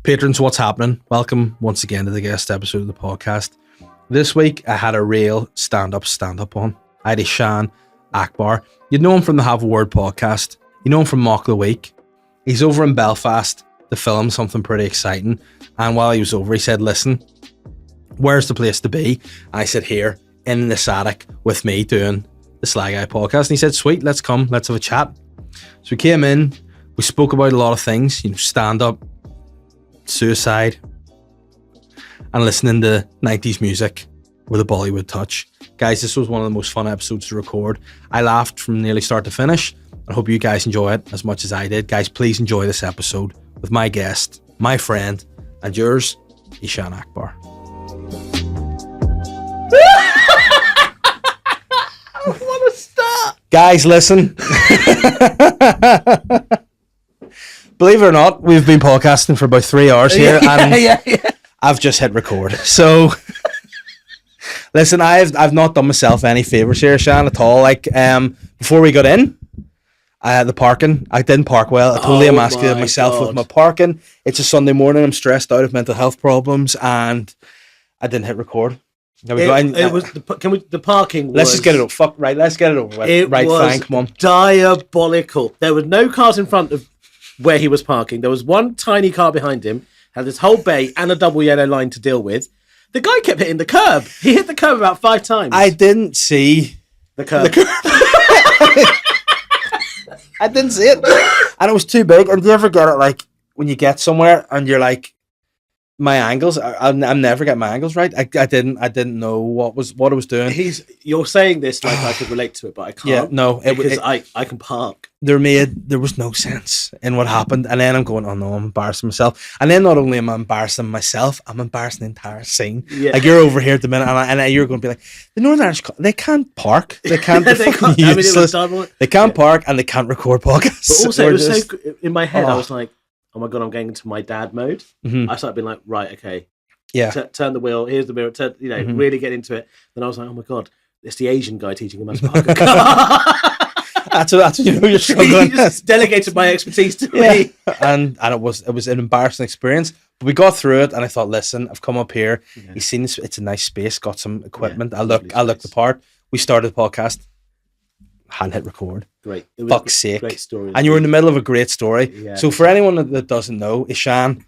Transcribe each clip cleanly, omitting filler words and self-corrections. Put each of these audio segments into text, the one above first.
Patrons, what's happening? Welcome once again to the guest episode of the podcast. This week, I had a real stand-up on. I had Eshaan Akbar. You'd know him from the Have a Word podcast. You know him from Mock the Week. He's over in Belfast to film something pretty exciting. And while he was over, he said, listen, where's the place to be? I said, here, in this attic with me doing the SLY Guy podcast. And he said, sweet, let's come. Let's have a chat. So we came in. We spoke about a lot of things, stand-up, suicide, and listening to 90s music with a Bollywood touch. Guys, this was one of the most fun episodes to record. I laughed from nearly start to finish. I hope you guys enjoy it as much as I did. Guys, please enjoy this episode with my guest, my friend, and yours, Eshaan Akbar. What a start! Guys, listen. Believe it or not, we've been podcasting for about 3 hours here, and I've just hit record. So, listen, I've not done myself any favors here, Eshaan, at all. Like, before we got in, the parking, I didn't park well. I totally emasculated myself with my parking. It's a Sunday morning. I'm stressed out of mental health problems, and I didn't hit record. There we go. It was the parking. Let's just get it over. Fuck right. Let's get it over with. Right, fine. Come on. Diabolical. There was no cars in front of where he was parking. There was one tiny car behind him, had this whole bay and a double yellow line to deal with. The guy kept hitting the curb. He hit the curb about 5 times. I didn't see the curb. I didn't see it, and it was too big. And do you ever get it, like, when you get somewhere and you're like, my angles, I'm never getting my angles right. I didn't know what I was doing. You're saying this like I could relate to it, but I can't. Yeah, no, because I can park. There was no sense in what happened, and then I'm going, oh no, I'm embarrassing myself. And then not only am I embarrassing myself, I'm embarrassing the entire scene. Yeah. Like, you're over here at the minute, and you're going to be like, the Northern Irish, they can't park. They can't. They're fucking useless. They can't park, and they can't record podcasts. But also, it was so in my head. I was like, oh my god, I'm going into my dad mode. Mm-hmm. I started being like, right, okay, yeah, turn the wheel. Here's the mirror. Really get into it. Then I was like, oh my god, it's the Asian guy teaching him how to park a car. that's what you know you're struggling. He just delegated my expertise to me, and it was an embarrassing experience. But we got through it, and I thought, listen, I've come up here. Yeah. You've seen this. It's a nice space. Got some equipment. Yeah, I look the part. We started the podcast. Hadn't hit record. Great. Fuck's sake. Great story. And you were in the middle of a great story. Yeah, so for anyone that doesn't know, Eshaan,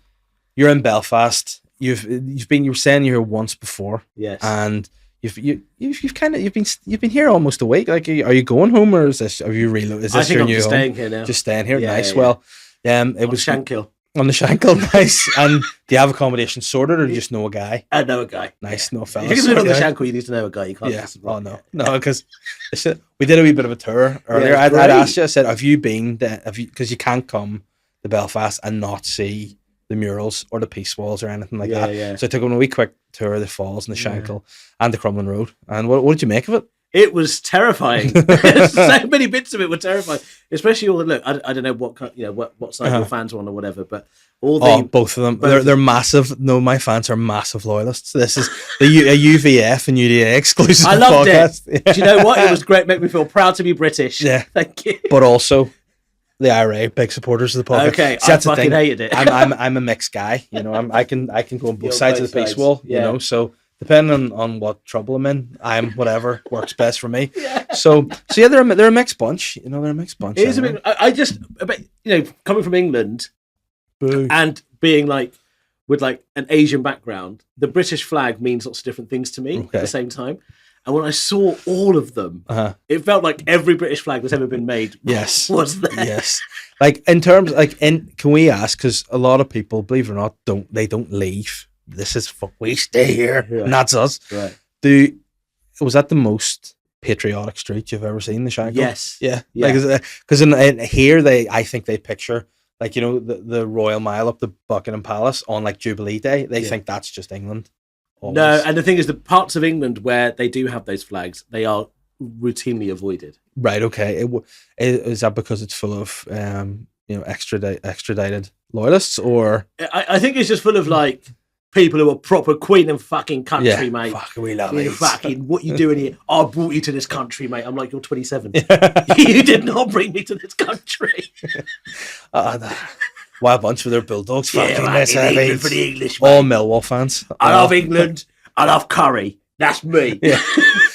you're in Belfast. You were saying you're here once before. Yes. And you've been here almost a week. Like, are you going home, or is this, have you reloaded? Is this I think your I'm new just home? Staying here now. Just staying here. Nice. Yeah. Well, it was Shankill. On the Shankill, nice. And do you have accommodation sorted, or do you just know a guy? I know a guy. Nice, no fellas. If you can live on the Shankill, you need to know a guy. You can't. Yeah. Oh no, because we did a wee bit of a tour earlier. I'd asked you. I said, "Have you been? Because you can't come to Belfast and not see the murals or the peace walls or anything like that." Yeah. So I took on a wee quick tour of the falls and the Shankill and the Crumlin Road. And what did you make of it? It was terrifying. So many bits of it were terrifying, especially all the look. I don't know what side your fans are on or whatever, but both of them. They're massive. No, my fans are massive loyalists. This is a UVF and UDA exclusive. I loved podcast. it. Do you know what? It was great. Make me feel proud to be British. Yeah, thank you. But also, the IRA, big supporters of the podcast. Okay, I fucking hated it. I'm a mixed guy. I can go on both sides of the peace wall. Yeah. So. Depending on what trouble I'm in, I'm whatever works best for me. Yeah. So yeah, they're a mixed bunch. They're a mixed bunch. It is a bit. I just, coming from England, and being with an Asian background, the British flag means lots of different things to me at the same time. And when I saw all of them, it felt like every British flag that's ever been made was there. Yes. Like, in terms, can we ask, because a lot of people, believe it or not, don't leave. This is we stay here, and that's us. Right. Was that the most patriotic street you've ever seen, the Shankill? Yes. Yeah. Because in here, I think they picture, the Royal Mile up the Buckingham Palace on Jubilee Day. They think that's just England. Always. No, and the thing is, the parts of England where they do have those flags, they are routinely avoided. Right. Okay. Is that because it's full of extradited loyalists, or I think it's just full of people who are proper queen and fucking country, mate. Fucking we love it. Fucking, what you doing here? I brought you to this country, mate. I'm like, you're 27. You did not bring me to this country. Wild bunch with their bulldogs. Yeah, Fucking right, England for the English. all Millwall fans. I love England. I love curry. That's me. Yeah,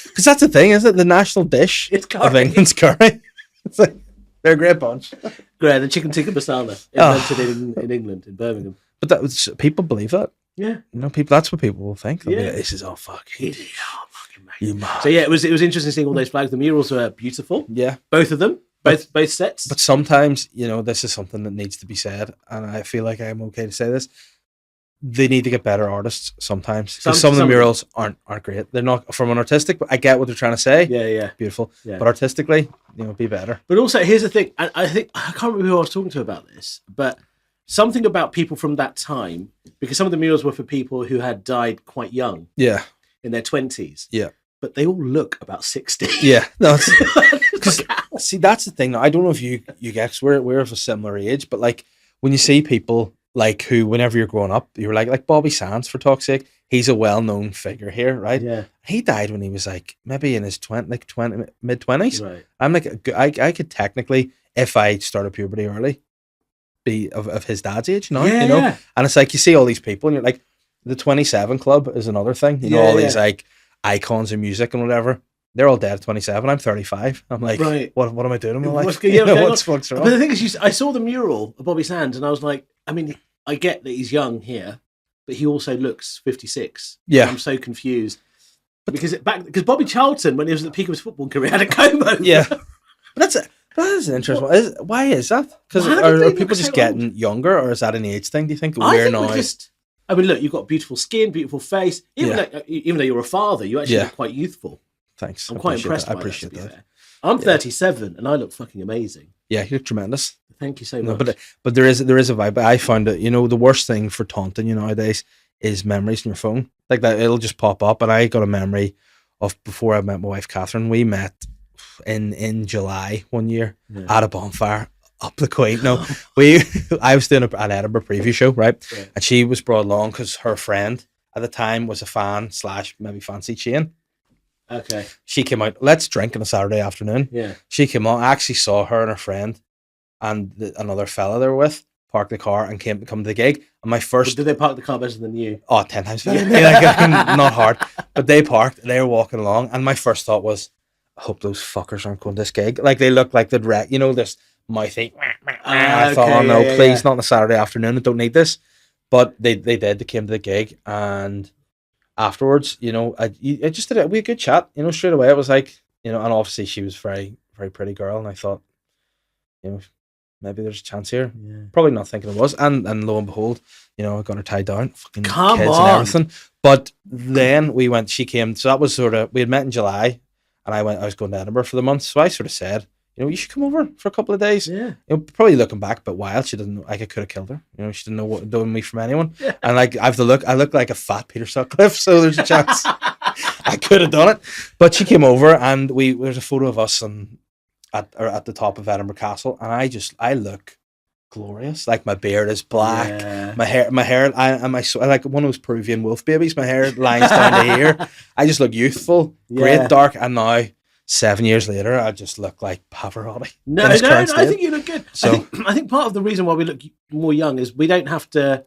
because that's the thing, isn't it? The national dish of England's curry. It's like they're a great bunch. Great, the chicken tikka masala invented in England, in Birmingham. But that was, people believe that. Yeah, people. That's what people will think. They'll be Yeah. like, this is all fucking. You so yeah, it was interesting seeing all those flags. The murals were beautiful. Yeah, Both of them, both sets. but sometimes this is something that needs to be said, and I feel like I'm okay to say this. They need to get better artists sometimes, because some of the murals aren't great. They're not from an artistic. But I get what they're trying to say. Yeah, Beautiful. Yeah. But artistically, be better. But also, here's the thing. I think I can't remember who I was talking to about this, but something about people from that time, because some of the murals were for people who had died quite young. Yeah. In their 20s. Yeah. But they all look about 60. Yeah. No. Because see, that's the thing. I don't know if you get, 'cause we're of a similar age, but like when you see people like who, whenever you're growing up, you're like Bobby Sands, for talk's sake. He's a well-known figure here, right? Yeah. He died when he was like maybe in his mid-20s. Right. I'm like, I could technically, if I started puberty early, be of his dad's age now. Yeah. And it's like you see all these people, and you're like, the 27 Club is another thing. These like icons of music and whatever. They're all dead at 27. I'm 35. I'm like, right. What am I doing in my life? What's What's wrong? But the thing is, I saw the mural of Bobby Sands, and I was like, I mean, I get that he's young here, but he also looks 56. Yeah. I'm so confused. Because Bobby Charlton, when he was at the peak of his football career, had a comb over. Yeah. But that's an interesting one. Why is that? Because are people just getting younger, or is that an age thing, do you think? I mean, look, you've got beautiful skin, beautiful face. Even though you're a father, you actually look quite youthful. Thanks. I'm quite impressed by that. I appreciate that. Fair. I'm 37 and I look fucking amazing. Yeah, you look tremendous. Thank you so much. But there is a vibe. I found it, the worst thing for taunting you nowadays is memories in your phone. Like that, it'll just pop up. And I got a memory of before I met my wife, Catherine. We met in July one year at a bonfire up the Queen. No, I was doing an Edinburgh preview show, right? Yeah. And she was brought along because her friend at the time was a fan / maybe fancy Shane. Okay. She came out, let's drink on a Saturday afternoon. Yeah. She came on, I actually saw her and her friend and another fella they were with park the car and come to the gig. And my first... Did they park the car better than you? Oh, 10 times better. Not hard. But they parked, they were walking along, and my first thought was, I hope those fuckers aren't going to this gig. Like, they look like they'd wreck, this mouthy... I thought, oh no, please, not on a Saturday afternoon, I don't need this. But they did, they came to the gig, and afterwards, I just we had a good chat, straight away. It was like, and obviously she was very, very pretty girl, and I thought, maybe there's a chance here. Yeah. Probably not thinking it was, and lo and behold, I got her tied down, fucking Come kids on. and everything. But then she came, so that was we had met in July, and I was going to Edinburgh for the month, so I sort of said, you should come over for a couple of days. Yeah. Probably looking back, but wild. She didn't know. I could have killed her. She didn't know what doing me from anyone. Yeah. And like I look like a fat Peter Sutcliffe, so there's a chance I could have done it. But she came over, and there's a photo of us at the top of Edinburgh Castle, and I look glorious. Like my beard is black, my hair, I like one of those Peruvian wolf babies. My hair lines down to here. I just look youthful, great dark, and now 7 years later, I just look like Pavarotti. No, I think you look good. So I think part of the reason why we look more young is we don't have to.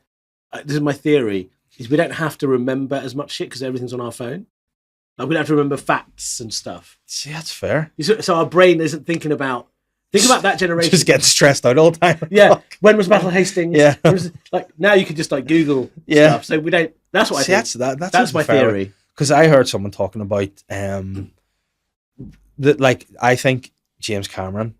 This is my theory: is we don't have to remember as much shit because everything's on our phone. Like we don't have to remember facts and stuff. See, that's fair. So our brain isn't thinking about that generation. Just getting stressed out all the time. Yeah. When was Battle of Hastings? Yeah. Like now you can just like Google stuff. So we don't. That's what I think. That's my theory. Because I heard someone talking about that. Like I think James Cameron,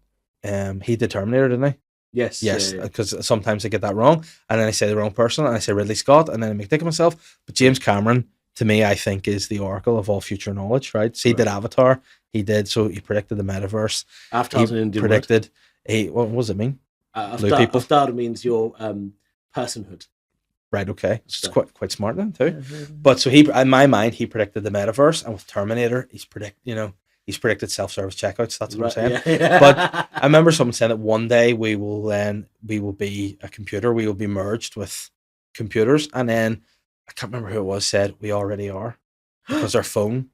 he did Terminator, didn't he? Yes. Because sometimes I get that wrong, and then I say the wrong person, and I say Ridley Scott, and then I make a dick of myself. But James Cameron, to me, I think is the oracle of all future knowledge, right? So he did Avatar. He predicted the metaverse. Avatar predicted. What does it mean? Avatar means your personhood. Right. Okay. It's quite smart then too. But so in my mind, he predicted the metaverse, and with Terminator, he's predicted self-service checkouts. That's what I'm saying. Yeah. But I remember someone saying that one day we will be a computer. We will be merged with computers, and then I can't remember who it was said we already are because our phone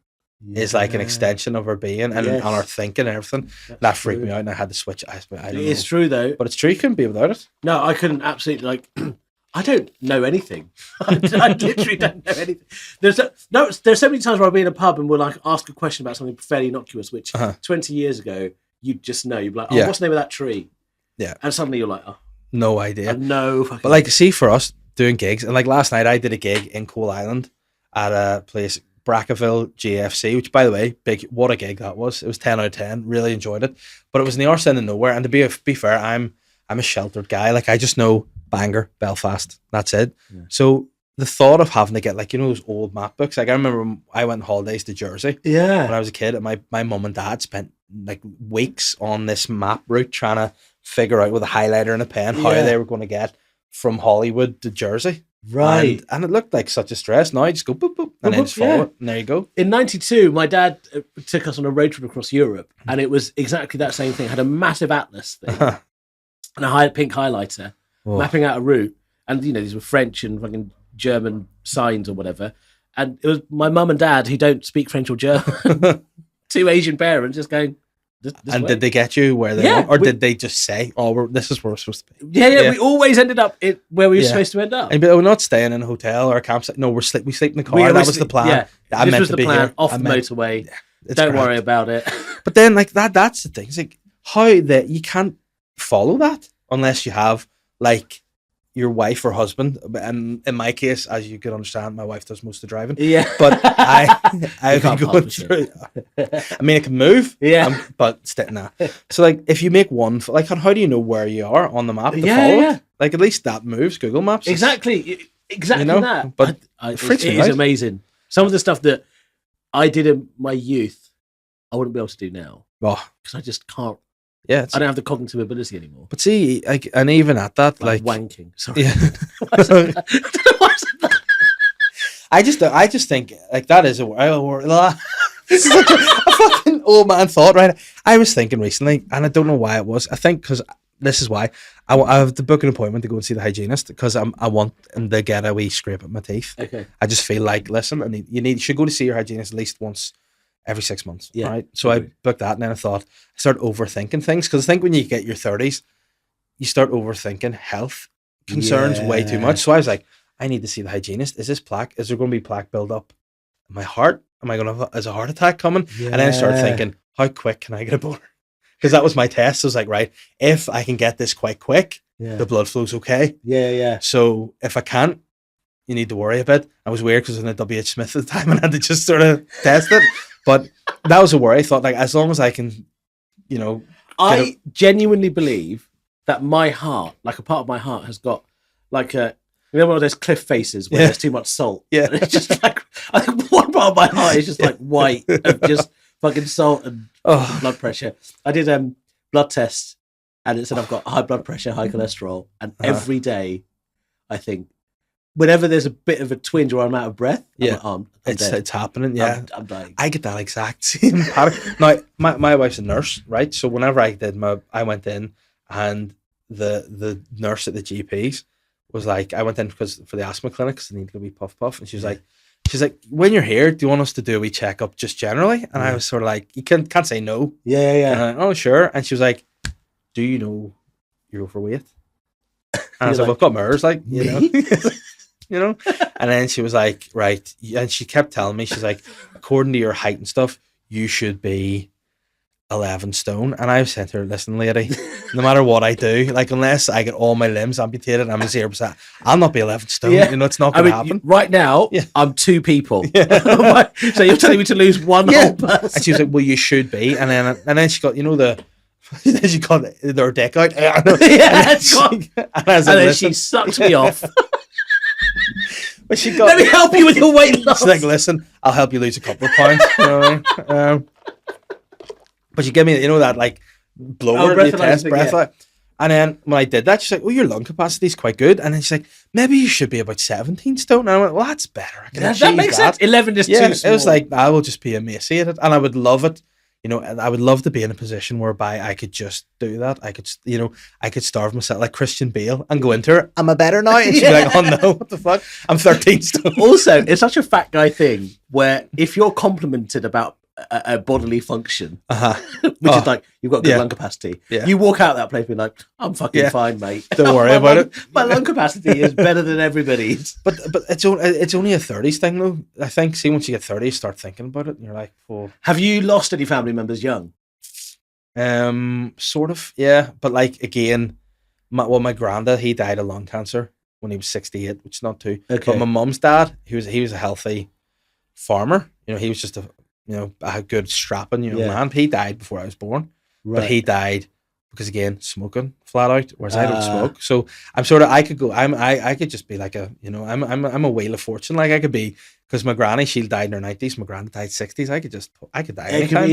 is like an extension of our being and our thinking and everything. That freaked me out, and I had to switch. I don't know. It's true though, but it's true. You couldn't be without it. No, I couldn't. Absolutely, like I don't know anything. I literally don't know anything. There's so many times where I'll be in a pub and we'll like ask a question about something fairly innocuous, which 20 years ago you'd just know. You'd be like, "Oh, what's the name of that tree?" Yeah, and suddenly you're like, "Oh, no idea." No, but like, see, for us doing gigs, and like last night I did a gig in Coal Island at a place, Brackerville GFC, which, by the way, what a gig that was. It was 10 out of 10. Really enjoyed it. But it was in the arse end of nowhere. And to be fair, I'm a sheltered guy. Like, I just know Bangor, Belfast. That's it. Yeah. So the thought of having to get, like, you know, those old map books. Like, I remember I went on holidays to Jersey. Yeah. When I was a kid, and my mum and dad spent like weeks on this map route trying to figure out with a highlighter and a pen how they were going to get from Hollywood to Jersey. Right. And it looked like such a stress. Now I just go boop, boop, and then just follow it, and there you go. In 92, my dad took us on a road trip across Europe, and it was exactly that same thing. Had a massive atlas thing and a pink highlighter, mapping out a route. And, you know, these were French and fucking German signs or whatever. And it was my mum and dad, who don't speak French or German, two Asian parents just going, this and way. did they get you where they went? Or did they just say, "Oh, this is where we're supposed to be"? Yeah. We always ended up where we were supposed to end up. And we're not staying in a hotel or a campsite. No, we sleep in the car. That was the plan. Yeah, this was the plan. Here. Off the motorway. Don't worry about it. But then, like that's the thing. It's like how that you can't follow that unless you have like your wife or husband. And in my case, as you can understand, my wife does most of the driving. Yeah. But I've been going through. I mean, I can move. Yeah. But nah. So like, if you make one, like, how do you know where you are on the map to follow it? Like, at least that moves. Google Maps. Exactly that. But it is amazing. Some of the stuff that I did in my youth, I wouldn't be able to do now. Because I just can't. Yeah, I don't have the cognitive ability anymore. But see, like, and even at that, like wanking. Sorry. Yeah. I just think like that is this is like a fucking old man thought, right? I was thinking recently, and I don't know why it was. I think because this is why I have to book an appointment to go and see the hygienist, because I want him to get a wee scrape at my teeth. Okay. I just feel like, listen, you should go to see your hygienist at least once every 6 months. Yeah. Right. So I booked that, and then I thought I started overthinking things, because I think when you get your 30s, you start overthinking health concerns way too much. So I was like, I need to see the hygienist. Is there going to be plaque build up in my heart? Am I going to have a heart attack coming? Yeah. And then I started thinking, how quick can I get a boner? Because that was my test. I was like, right, if I can get this quite quick, the blood flow's okay. Yeah. So if I can't, you need to worry a bit. I was weird because I was in a WH Smith at the time and I had to just sort of test it. But that was a worry. I thought, like, as long as I can, you know. I genuinely believe that my heart, like a part of my heart, has got like a, you know, one of those cliff faces where there's too much salt. Yeah. And it's just like, I think one part of my heart is just like white of just fucking salt and blood pressure. I did blood tests, and it said I've got high blood pressure, high cholesterol, and every day I think, whenever there's a bit of a twinge or I'm out of breath, I'm it's happening. Yeah, I'm dying. I get that exact same pattern. Now, my wife's a nurse, right? So whenever I went in, and the nurse at the GP's was like, I went in for the asthma clinic because I need to go be puff, and she's like, when you're here, do you want us to do a wee checkup just generally? And I was sort of like, you can't say no. Yeah. And I went, oh, sure. And she was like, do you know you're overweight? And I was like, well, I've got MERS, like, you know. You know? And then she was like, right. And she kept telling me, she's like, according to your height and stuff, you should be 11 stone. And I said to her, listen, lady, no matter what I do, like, unless I get all my limbs amputated, I'm 0%, I'll not be 11 stone. Yeah. You know, it's not going to happen. Right now, I'm two people. Yeah. So you're telling me to lose one whole person. And she was like, well, you should be. And then she got, you know, she got their deck out. And then she sucked me off. But she got, let me help you with your weight loss. She's like, listen, I'll help you lose a couple of pounds. You know what I mean? But she gave me, you know, that like blower, breath. And then when I did that, she's like, oh, your lung capacity is quite good. And then she's like, maybe you should be about 17 stone. And I went, well, that's better. I can achieve that makes sense. 11 is too small. It was like, I will just be emaciated. And I would love it You know, and I would love to be in a position whereby I could just do that. I could, you know, I could starve myself like Christian Bale and go into her. I'm a better now. And she'd be like, oh no, what the fuck? I'm 13 stone. Also, it's such a fat guy thing where if you're complimented about a bodily function, which is like, you've got good lung capacity, you walk out that place being like, I'm fucking fine, mate. Don't worry about it. My lung capacity is better than everybody's. But it's only a 30s thing though. I think, see, once you get 30, you start thinking about it and you're like, well. Have you lost any family members young? Sort of, yeah. But like, again, my granddad, he died of lung cancer when he was 68, which is not too. Okay. But my mum's dad, he was a healthy farmer. You know, he was just a good strapping man. He died before I was born, but he died because, again, smoking flat out. Whereas I don't smoke, so I'm sort of, I could just be like I'm a wheel of fortune. Like I could be, because my granny, she died in her 90s. My granddad died 60s. I could die anytime.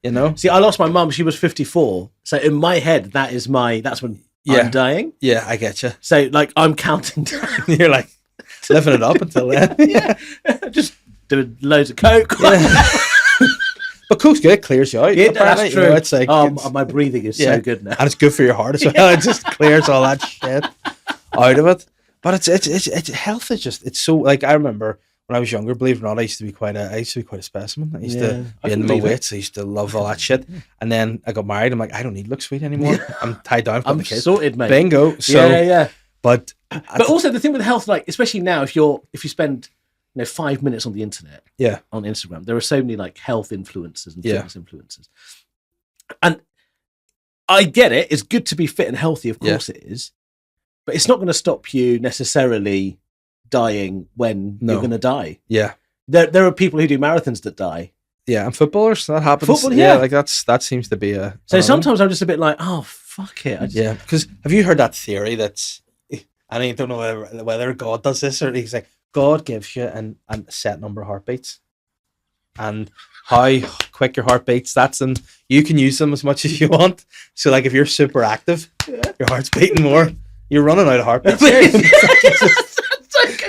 You know. See, I lost my mum. She was 54. So in my head, that's when I'm dying. Yeah, I get you. So like I'm counting down. You're like living it up until then. Just doing loads of coke. But coke's good, it clears you out. Yeah, that's true. You know, it's like, my breathing is so good now, and it's good for your heart as well. It just clears all that shit out of it. But it's health is just, it's so, like, I remember when I was younger, believe it or not, I used to be quite a specimen. I used to be in my weights. I used to love all that shit. And then I got married. I'm like, I don't need look sweet anymore. I'm tied down. I'm sorted, mate. Bingo. So But also the thing with health, like especially now, if you spend 5 minutes on the internet, on Instagram, there are so many like health influencers and fitness influencers, and I get it. It's good to be fit and healthy, of course it is, but it's not going to stop you necessarily dying when you're going to die. Yeah, there are people who do marathons that die. Yeah, and footballers, that happens. Football, like that seems to be a. So sometimes I'm just a bit like, oh fuck it. Because have you heard that theory that's? I don't know whether God does this, or he's like, God gives you a set number of heartbeats, and how quick your heart beats, and you can use them as much as you want. So like if you're super active, your heart's beating more, you're running out of heartbeats.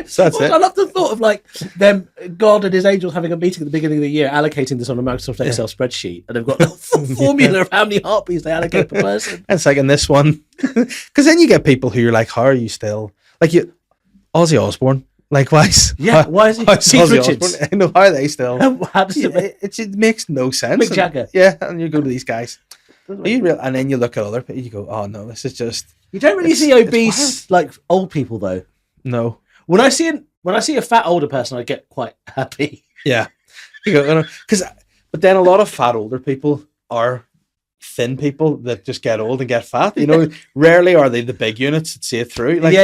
So that's it. I love the thought of like them, God and his angels having a meeting at the beginning of the year, allocating this on a Microsoft Excel spreadsheet, and they've got a full formula of how many heartbeats they allocate per person. And it's like in this one, because then you get people who you're like, how are you still like Ozzy Osbourne? Likewise, why is he? Keith Richards. I know, how are they still? How does it makes no sense. Mick Jagger. And you go to these guys, and then you look at other people, you go, oh no, this is just. You don't really see obese like old people though. No. When I see a fat older person, I get quite happy. Yeah, but then a lot of fat older people are thin people that just get old and get fat. You know, rarely are they the big units that see it through. Like,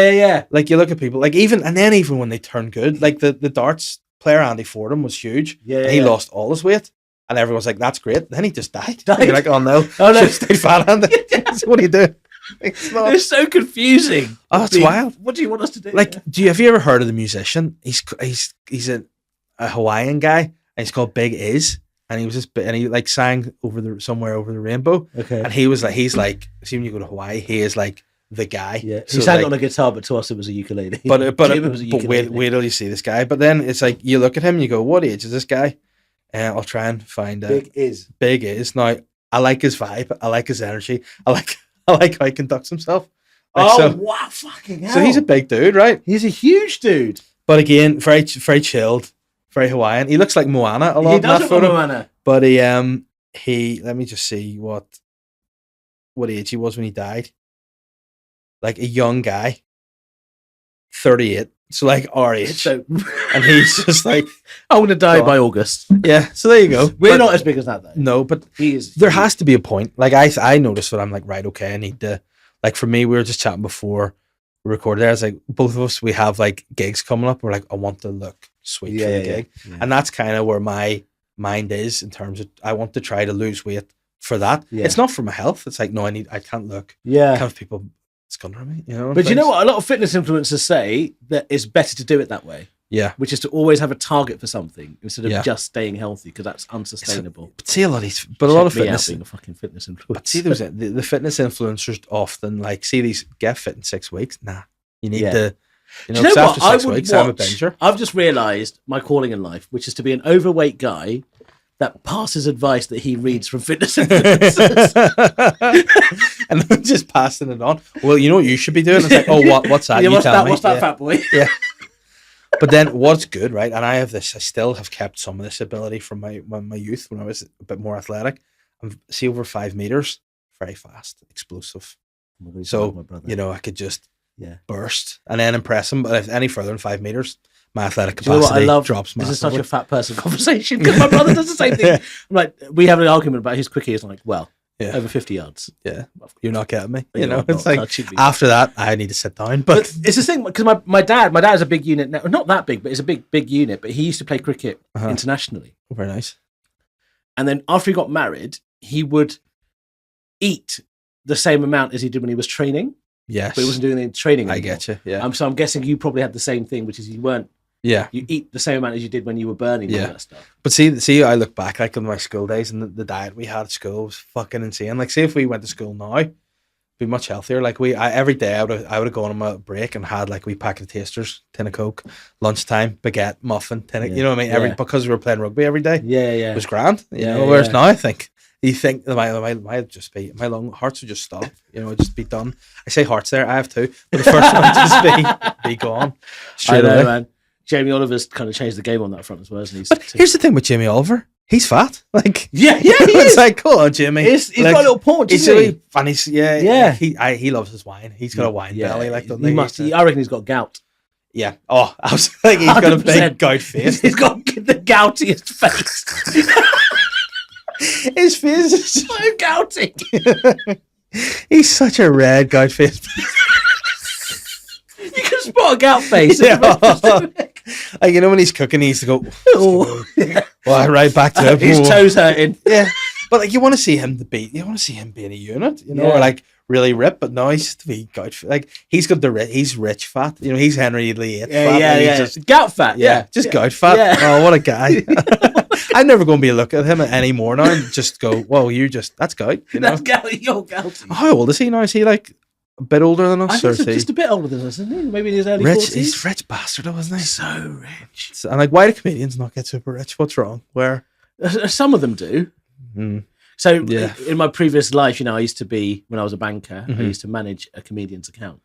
Like you look at people, like even when they turn good, like the darts player Andy Fordham was huge. And he lost all his weight, and everyone's like, "That's great." Then he just died. You're like, "Oh no, stay fat, Andy." So what do you do? It's so confusing. Oh, it's wild. What do you want us to do? Like, have you ever heard of the musician? He's a Hawaiian guy, and he's called Big Iz, and he was he like sang somewhere over the rainbow. Okay, and he's like, see, when you go to Hawaii, he is like the guy. Yeah, he sang on a guitar, but to us it was a ukulele. But wait till you see this guy. But then it's like you look at him, and you go, what age is this guy? I'll try and find Big Iz. Big Iz. Now I like his vibe. I like his energy. I like how he conducts himself. Wow, fucking hell. So he's a big dude, right? He's a huge dude. But again, very very chilled, very Hawaiian. He looks like Moana a lot in that photo. Moana. But he let me just see what age he was when he died. Like a young guy. 38. So like our age. And he's just like, I'm gonna die by August. Yeah, so there you go. We're not as big as that though. No, but there has to be a point. Like I noticed that I'm like, right, okay, I need to, like for me, we were just chatting before we recorded there. I was like, both of us, we have like gigs coming up. We're like, I want to look sweet for the gig. Yeah. And that's kind of where my mind is in terms of, I want to try to lose weight for that. Yeah. It's not for my health. It's like, no, I can't look. Yeah. I can't have people scunder me, you know. But you know what? A lot of fitness influencers say that it's better to do it that way. Yeah. Which is to always have a target for something instead of just staying healthy, because that's unsustainable. But see, a lot of fitness, being a fucking fitness influencer. But see, the fitness influencers often like, see these get fit in 6 weeks. Nah, you need to. You know, what? After 6 weeks, I'm a binger. I've just realised my calling in life, which is to be an overweight guy that passes advice that he reads from fitness influencers. And I'm just passing it on. Well, you know what you should be doing? It's like, oh, what's that? What's that, fat boy? Yeah. But then what's good, right? And I still have kept some of this ability from my youth when I was a bit more athletic. See, over 5 meters, very fast, explosive. So, I could just burst and then impress him. But if any further than 5 meters, my athletic capacity drops massively. This is such a fat person conversation because my brother does the same thing. I'm like, we have an argument about whose quickie is. I'm like, well, over 50 yards. Yeah, you're not getting me. It's like after that, I need to sit down. But it's the thing because my dad is a big unit now. Not that big, but it's a big unit. But he used to play cricket internationally. Oh, very nice. And then after he got married, he would eat the same amount as he did when he was training. Yes. But he wasn't doing any training anymore. I get you, yeah. So I'm guessing you probably had the same thing, which is you weren't... Yeah. You eat the same amount as you did when you were burning all that stuff. But see, I look back like on my school days and the diet we had at school was fucking insane. Like, say if we went to school now, it'd be much healthier. Like, every day I would have gone on my break and had like a wee packet of Tasters, tin of Coke, lunchtime, baguette, muffin, you know what I mean? Because we were playing rugby every day. Yeah. It was grand. Whereas now I think... You think my lung hearts would just stop, just be done. I say hearts there, I have two, but the first one just be gone. Straight away, man. Jamie Oliver's kind of changed the game on that front as well, isn't he? But here's the thing with Jamie Oliver, he's fat. Like, he it's is. like, cool on Jamie. He's got a little paunch, isn't he? And he loves his wine. He's got a wine belly, like he must. I reckon he's got gout. Yeah. Oh, I was like, he's got a big gout face. He's got the goutiest face. His face is so gouty. He's such a red gout face. You can spot a gout face. Like, when he's cooking, he used to go, well, right back to it. His toes hurting. Yeah. But like, you want to see him being a unit, or like really ripped, but no, he's just to be gout. Like, he's got he's rich fat. He's Henry Lee fat. Yeah. Just gout fat. Yeah. Just gout fat. Yeah. Oh, what a guy. I'm never going to be looking at him anymore now and just go, whoa, that's gout. That's gout. You're gouty. How old is he now? Is he like a bit older than us? I think just a bit older than us, isn't he? Maybe in his early 40s. He's a rich bastard, isn't he? So rich. And like, why do comedians not get super rich? What's wrong? Where? Some of them do. So in my previous life, I used to be, when I was a banker, I used to manage a comedian's account.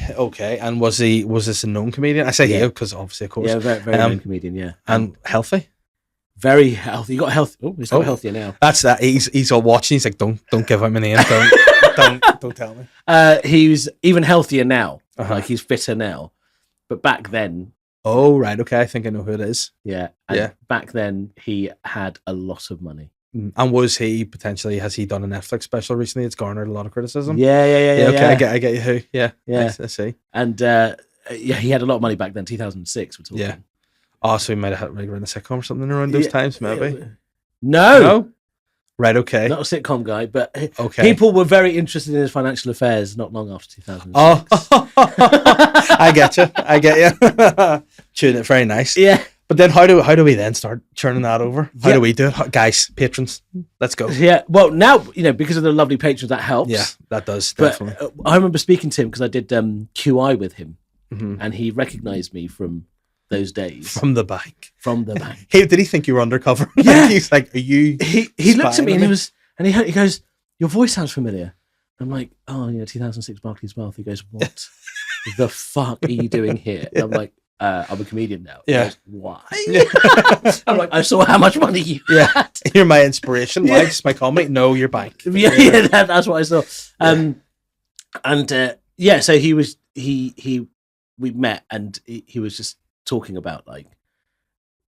Okay, and was this a known comedian? I say here because obviously, of course. Yeah, very known comedian, yeah. And healthy? Very healthy. He got healthy. Oh, he's got healthier now. That's that. He's all watching. He's like, don't give him a name. Don't tell me. He's even healthier now. Like, he's fitter now. But back then... Oh, right. Okay, I think I know who it is. Yeah. And back then, he had a lot of money. And has he done a Netflix special recently? It's garnered a lot of criticism. Yeah. Okay, I get you who. Yeah. I see. And he had a lot of money back then, 2006, we're talking. Yeah. Oh, so he might have run a sitcom or something around those times, maybe. No. Right, okay. Not a sitcom guy, but people were very interested in his financial affairs not long after 2006. Oh, I get you. Tune it, very nice. Yeah. But then how do we then start churning that over? How do we do it? Guys, patrons, let's go. Yeah, well, now, because of the lovely patrons, that helps. Yeah, that does, definitely. But I remember speaking to him because I did QI with him, and he recognised me from those days. From the bank. Did he think you were undercover? Yeah. He's like, are you He looked at me and he goes, your voice sounds familiar. I'm like, 2006 Barclays Wealth. He goes, what the fuck are you doing here? And I'm like, I'm a comedian now. Yeah. Goes, why? Yeah. I'm like, I saw how much money you had. You're my inspiration. Why? Just my comedy? No, your bank. That's what I saw. So we met and he was just talking about like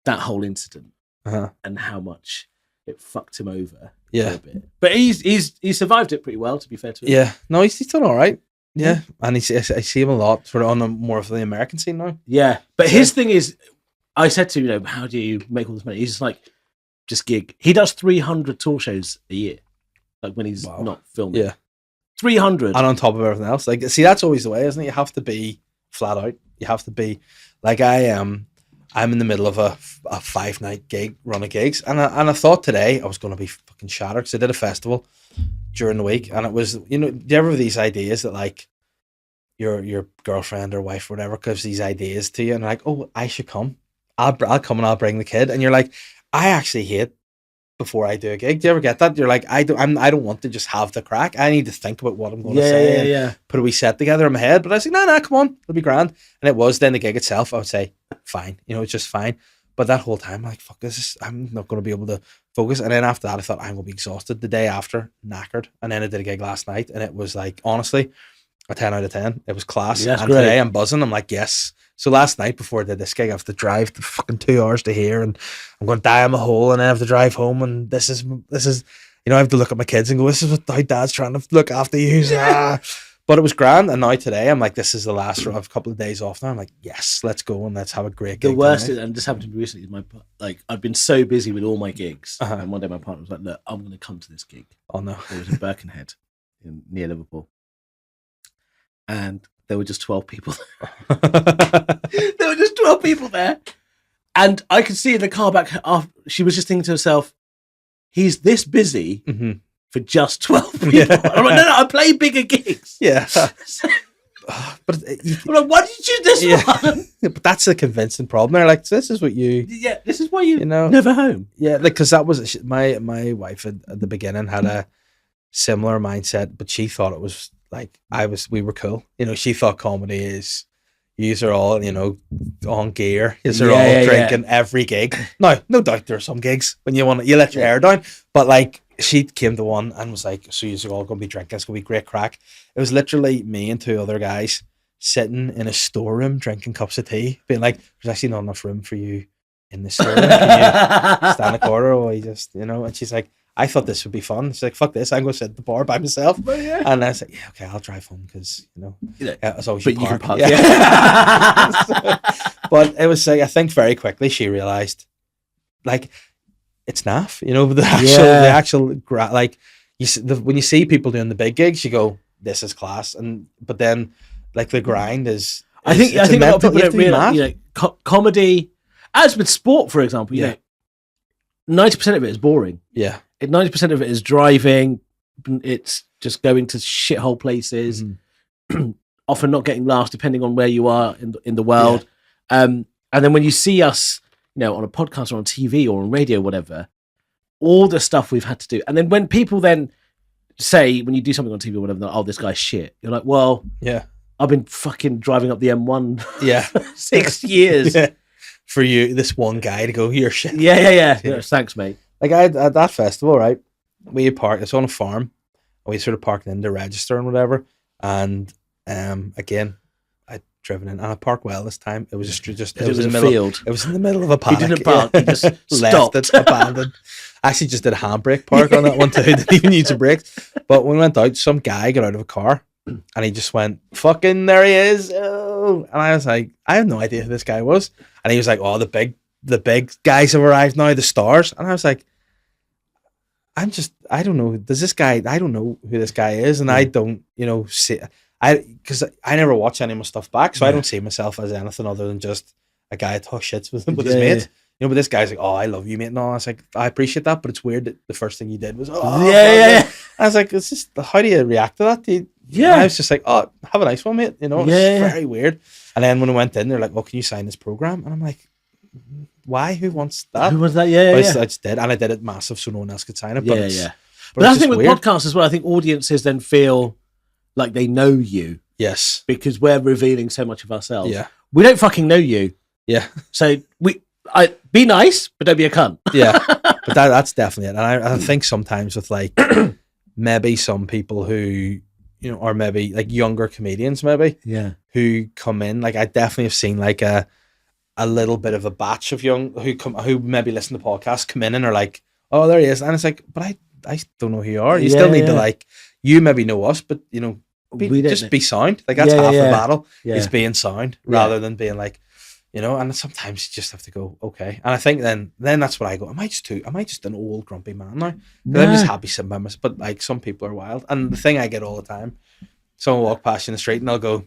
that whole incident and how much it fucked him over. Yeah. A bit. But he's survived it pretty well, to be fair to him. Yeah. No, he's done all right. Yeah. And I see him a lot sort of on more of the American scene now. Yeah. But his thing is, I said to him, how do you make all this money? He's just like, just gig. He does 300 tour shows a year. Like when he's not filming. Yeah. 300. And on top of everything else. Like, see, that's always the way, isn't it? You have to be flat out. You have to be like I'm in the middle of a 5-night run of gigs, and I thought today I was going to be fucking shattered because I did a festival during the week, and it was, do you ever have these ideas that like your girlfriend or wife or whatever gives these ideas to you, and like, oh, I should come, I'll come and I'll bring the kid, and you're like, I actually hate before I do a gig. Do you ever get that? You're like, I don't want to just have the crack. I need to think about what I'm going to say and put a wee set together in my head. But I was like, no, come on, it'll be grand. And it was. Then the gig itself, I would say, fine. It's just fine. But that whole time, I'm like, fuck this, I'm not going to be able to focus. And then after that, I thought, I'm going to be exhausted. The day after, knackered. And then I did a gig last night, and it was like, honestly, a 10 out of 10. It was class. Yeah, and great. Today I'm buzzing. I'm like, yes. So last night before I did this gig, I have to drive the fucking 2 hours to here, and I'm going to die in my hole, and then I have to drive home, and this is I have to look at my kids and go, this is what how dad's trying to look after you. But it was grand, and now today I'm like, this is the last a couple of days off now. I'm like, yes, let's go and let's have a great gig. The worst is, and this happened to me recently, is I've been so busy with all my gigs, and one day my partner was like, look, I'm going to come to this gig. Oh no. It was in Birkenhead, near Liverpool. And there were just 12 people there. There were just 12 people there. And I could see in the car back, she was just thinking to herself, he's this busy for just 12 people. Yeah. I'm like, no, I play bigger gigs. Yeah. But I'm like, why did you choose this one? But that's a convincing problem. They're like, so this is what you... Yeah, this is why you never home. Yeah, because that was... My wife at the beginning had a similar mindset, but she thought it was like we were cool. She thought comedy is... Yous are all, on gear. Yous are all drinking every gig. Now, no doubt there are some gigs when you let your hair down. But like, she came to one and was like, so yous are all going to be drinking. It's going to be great crack. It was literally me and 2 other guys sitting in a storeroom drinking cups of tea, being like, there's actually not enough room for you in the storeroom. Can you stand a corner or you just, And she's like, I thought this would be fun. She's like, fuck this, I'm going to sit at the bar by myself. And I was like, yeah, okay, I'll drive home because, it's always you can park. Yeah. But it was like, I think very quickly she realised, like, it's naff, the actual, like, when you see people doing the big gigs, you go, this is class. But then, like, the grind is... I think a lot of people don't realise, comedy, as with sport, for example, 90% of it is boring. Yeah. 90% of it is driving. It's just going to shithole places, often not getting laughs, depending on where you are in the world. Yeah. And then when you see us, on a podcast or on TV or on radio, whatever, all the stuff we've had to do. And then when people then say, when you do something on TV or whatever, oh, this guy's shit. You're like, well, yeah, I've been fucking driving up the M1 for 6 years. Yeah. For you, this one guy to go, you're shit. Yeah. Thanks, mate. Like at that festival, right? We parked. It's on a farm, and we sort of parked in to register and whatever. And again, I'd driven in, and I parked well this time. It was just it was in the field. It was in the middle of a paddock. He didn't park. He just stopped. Left it abandoned. I actually just did a handbrake park on that one too. Didn't even use a brakes. But when we went out, some guy got out of a car, and he just went, "Fucking there he is!" Oh. And I was like, I had no idea who this guy was. And he was like, "Oh, the big guys have arrived now, the stars." And I was like, I don't know. I don't know who this guy is. And I don't, see, because I never watch any of my stuff back. So I don't see myself as anything other than just a guy that talks shits with his mates. But this guy's like, "Oh, I love you, mate." No, I was like, I appreciate that, but it's weird that the first thing you did was, I was like, it's just, how do you react to that? And I was just like, "Oh, have a nice one, mate." It's very weird. And then when I went in, they're like, "Oh, can you sign this program?" And I'm like, why? Who wants that? Who wants that? I just did, and I did it massive so no one else could sign it. But But that's the thing with podcasts as well. I think audiences then feel like they know you. Yes. Because we're revealing so much of ourselves. Yeah. We don't fucking know you. Yeah. So be nice, but don't be a cunt. Yeah. But that's definitely it. And I think sometimes with like maybe some people who, or maybe like younger comedians maybe. Yeah. Who come in. Like I definitely have seen like a little bit of a batch of young who maybe listen to podcasts, come in and are like, "Oh, there he is." And it's like, but I don't know who you are. You still need to like, you maybe know us, but just be sound. Like that's half the battle is being sound rather than being like, and sometimes you just have to go, okay. And I think then that's what I go, am I just an old grumpy man now? No. I'm just happy sitting by myself. But like some people are wild. And the thing I get all the time, someone walk past you in the street and I'll go,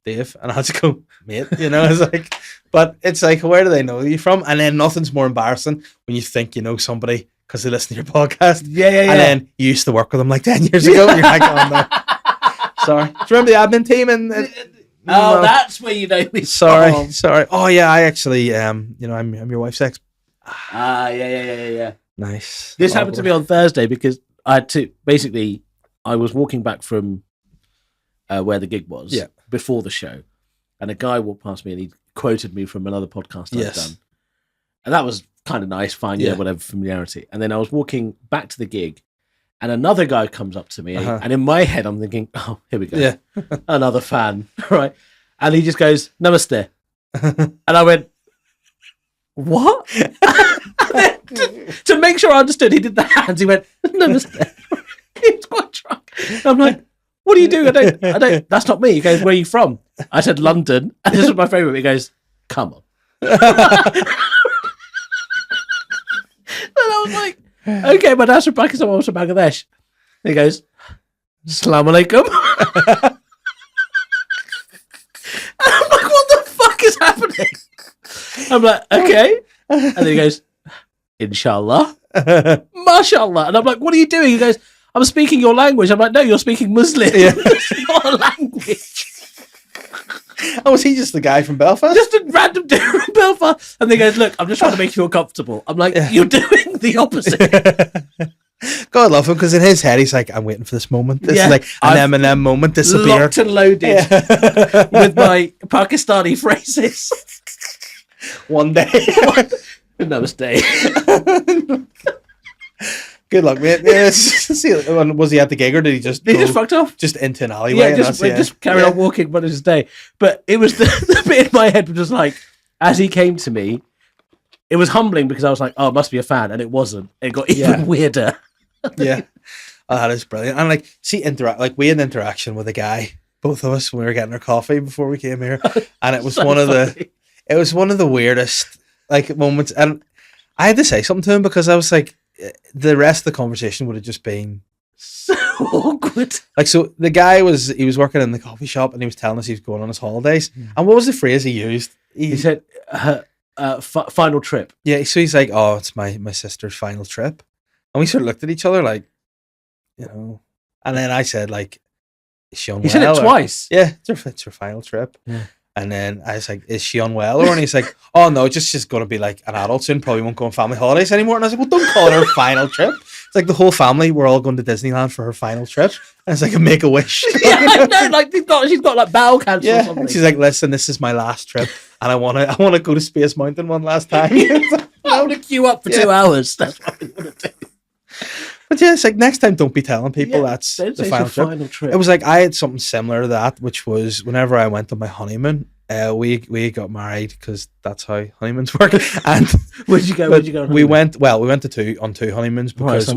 "Dave," and I'll just go, "Mate," it's like, but it's like, where do they know you from? And then nothing's more embarrassing when you think you know somebody because they listen to your podcast. Yeah. And then you used to work with them like 10 years ago. You're like, "Oh no, sorry." Do you remember the admin team? And no. That's where you know me. Sorry. Oh yeah, I actually, I'm your wife's ex. Yeah. Nice. This happened to me on Thursday because I was walking back from where the gig was before the show, and a guy walked past me and he quoted me from another podcast I've done. And that was kind of nice, fine, whatever, familiarity. And then I was walking back to the gig, and another guy comes up to me, and in my head I'm thinking, oh, here we go. Yeah. Another fan, right? And he just goes, namaste. And I went, what? to make sure I understood, he did the hands. He went, namaste. He was quite drunk. And I'm like, what are you doing? I don't, that's not me. He goes, where are you from? I said, London. And this was my favourite. He goes, come on. And I was like, okay, my dad's from Pakistan, I was from Bangladesh. And he goes, Assalamu alaikum. And I'm like, what the fuck is happening? I'm like, okay. And then he goes, Inshallah. Mashallah. And I'm like, what are you doing? He goes, I'm speaking your language. I'm like, no, you're speaking Muslim. Yeah. It's not a language. Oh, was he just the guy from Belfast? Just a random dude from Belfast. And they goes, look, I'm just trying to make you feel comfortable. I'm like, you're doing the opposite. God love him, because in his head he's like, I'm waiting for this moment. This is like an Eminem moment disappear. Locked and loaded with my Pakistani phrases. One day. Namaste. Good luck, mate. Yeah, was he at the gig, or did he just fucked off? Just into an alleyway? Yeah, just carried on walking, but it was his day. But it was the bit in my head was just like, as he came to me, it was humbling because I was like, oh, it must be a fan, and it wasn't. It got even weirder. Yeah. Oh, that is brilliant. And like, we had an interaction with a guy, both of us, when we were getting our coffee before we came here, and it was so one of the weirdest like moments. And I had to say something to him because I was like, the rest of the conversation would have just been so awkward. Like, so the guy was working in the coffee shop, and he was telling us he was going on his holidays. And what was the phrase he used? He said, final trip. Yeah, so he's like, oh, it's my sister's final trip. And we sort of looked at each other like, you know. And then I said, like, is she unwell? He said it twice. Yeah, it's her final trip. Yeah. And then I was like, is she unwell? And he's like, oh no, she's going to be like an adult soon, probably won't go on family holidays anymore. And I was like, well, don't call it her final trip. It's like the whole family, we're all going to Disneyland for her final trip. And it's like a make-a-wish. Yeah, I know, like she's got like bowel cancer or something. She's like, listen, this is my last trip, and I want to go to Space Mountain one last time. I want to queue up for 2 hours. That's what I want to do. But yeah, it's like, next time don't be telling people that's the final trip. It was like, I had something similar to that, which was whenever I went on my honeymoon, we got married because that's how honeymoons work. And where'd you go? We went to two honeymoons because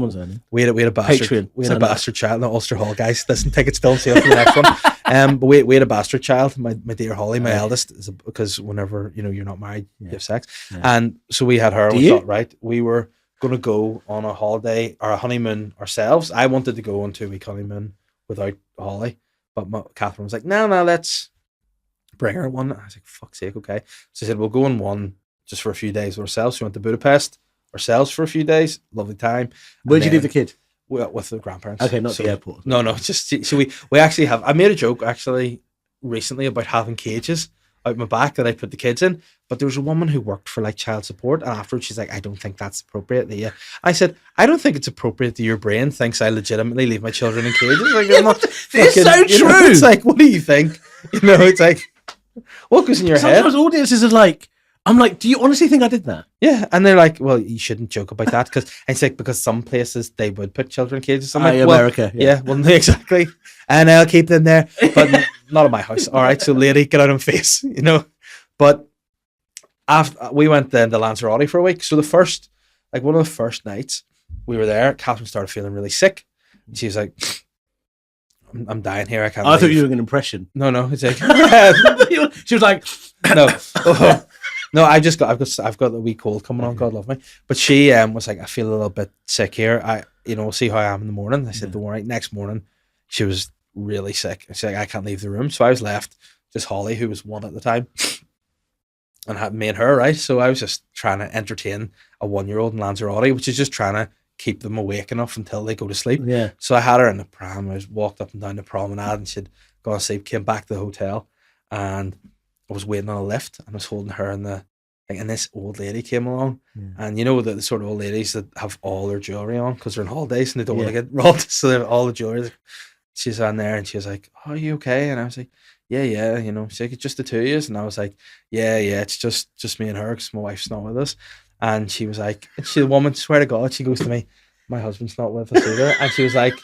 we had a bastard. Patreon. We had a bastard child. No, Ulster Hall, guys. Listen, tickets still on sale for the next one. But we had a bastard child. My dear Holly, my eldest, because whenever you're not married, you have sex, and so we had her. We thought, right, we were going to go on a holiday or a honeymoon ourselves. I wanted to go on 2-week honeymoon without Holly, but Catherine was like, no, let's bring her one. I was like, fuck's sake, okay. So she said, we'll go on one just for a few days with ourselves. We went to Budapest ourselves for a few days. Lovely time. Where'd you leave the kid? With the grandparents. Okay, not the airport. No, just so we actually have. I made a joke actually recently about having cages out my back that I put the kids in, but there was a woman who worked for like child support, and afterwards she's like, I don't think that's appropriate. I said, I don't think it's appropriate that your brain thinks I legitimately leave my children in cages. Like, it's so true. It's like, what do you think? It's like, what goes in your head? Sometimes audiences are like, I'm like, do you honestly think I did that? Yeah, and they're like, well, you shouldn't joke about that because some places they would put children in cages. I'm like, America. Yeah, well, exactly. And I'll keep them there, but not in my house. All right, so lady, get out of my face, But after we went then to Lanzarote for a week, so one of the first nights we were there, Catherine started feeling really sick. She was like, I'm dying here. I can't. I thought you were doing an impression. No, it's like she was like, no. No, I've got the wee cold coming on. God love me. But she was like, I feel a little bit sick here. We'll see how I am in the morning. I said, don't worry. Next morning, she was really sick. She's like, I can't leave the room. So I was left, just Holly, who was 1 at the time, and had me and her, right? So I was just trying to entertain a 1-year-old in Lanzarote, which is just trying to keep them awake enough until they go to sleep. Yeah. So I had her in the pram. I walked up and down the promenade, and she'd gone to sleep, came back to the hotel, and I was waiting on a lift, and I was holding her in the Like, and this old lady came along, and you know the sort of old ladies that have all their jewelry on because they're on holidays and they don't want to get robbed, so they have all the jewelry. She's on there, and she was like, "Oh, are you okay?" And I was like, "Yeah, you know." She's like, "It's just the two of you," and I was like, "Yeah, it's just me and her because my wife's not with us." And she was like, the woman, swear to God, she goes to me, "My husband's not with us either," and she was like,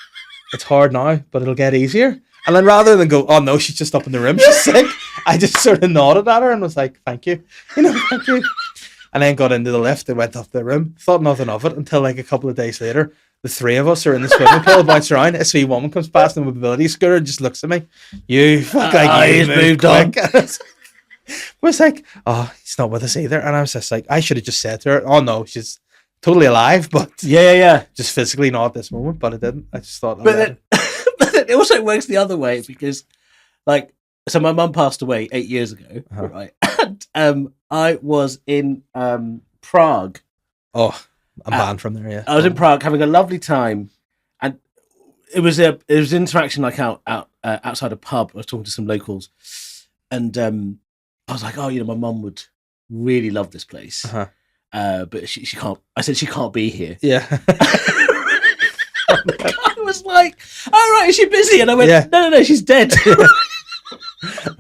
"It's hard now, but it'll get easier." And then rather than go, "Oh no, she's just up in the room, she's sick," I just sort of nodded at her and was like, "Thank you, thank you." And then got into the lift and went up the room. Thought nothing of it until like a couple of days later. The three of us are in the swimming pool, bounce around. A sweet woman comes past in a mobility scooter and just looks at me. "You fuck like you moved on." I was like, "Oh, he's not with us either." And I was just like, I should have just said to her, "Oh no, she's totally alive, but just physically not at this moment." But I didn't. I just thought. But then it also works the other way because, like, so my mum passed away 8 years ago, right? And I was in Prague. Oh, I'm banned from there. Yeah, I was in Prague having a lovely time, and it was interaction like outside a pub. I was talking to some locals, and I was like, "Oh, my mum would really love this place, but she can't." I said she can't be here. Yeah. The guy was like, "Oh right, is she busy?" And I went, "No, she's dead."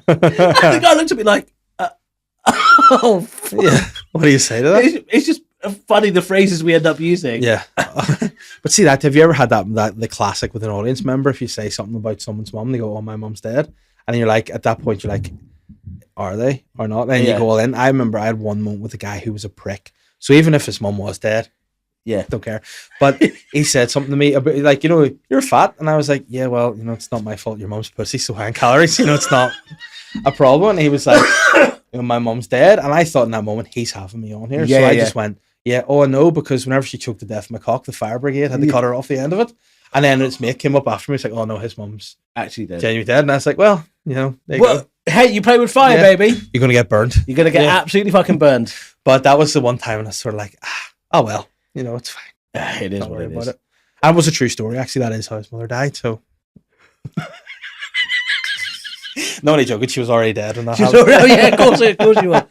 And the guy looked at me like, "Oh, fuck." Yeah. What do you say to that? It's just funny the phrases we end up using. Yeah. But see that, have you ever had that the classic with an audience member? If you say something about someone's mum, they go, "Oh, my mum's dead," and you're like, at that point, you're like, "Are they or not?" Then you go all in. I remember I had one moment with a guy who was a prick. So even if his mum was dead, don't care. But he said something to me about, like, "You're fat," and I was like, "Yeah, well, it's not my fault. Your mum's pussy so high in calories. It's not a problem." And he was like, "My mum's dead," and I thought in that moment he's having me on here. So I just went, "Yeah, oh no," because whenever she choked to death my cock, the fire brigade had to cut her off the end of it. And then his mate came up after me. He's like, "Oh no, his mum's actually dead. Genuinely dead." And I was like, "Well, there you go. Hey, you play with fire, baby. You're gonna get burned. You're gonna get absolutely fucking burned." But that was the one time when I was sort of like, "Oh well, it's fine." It is what it is. And it was a true story. Actually, that is how his mother died. So, no, only joking. She was already dead. And of course you were.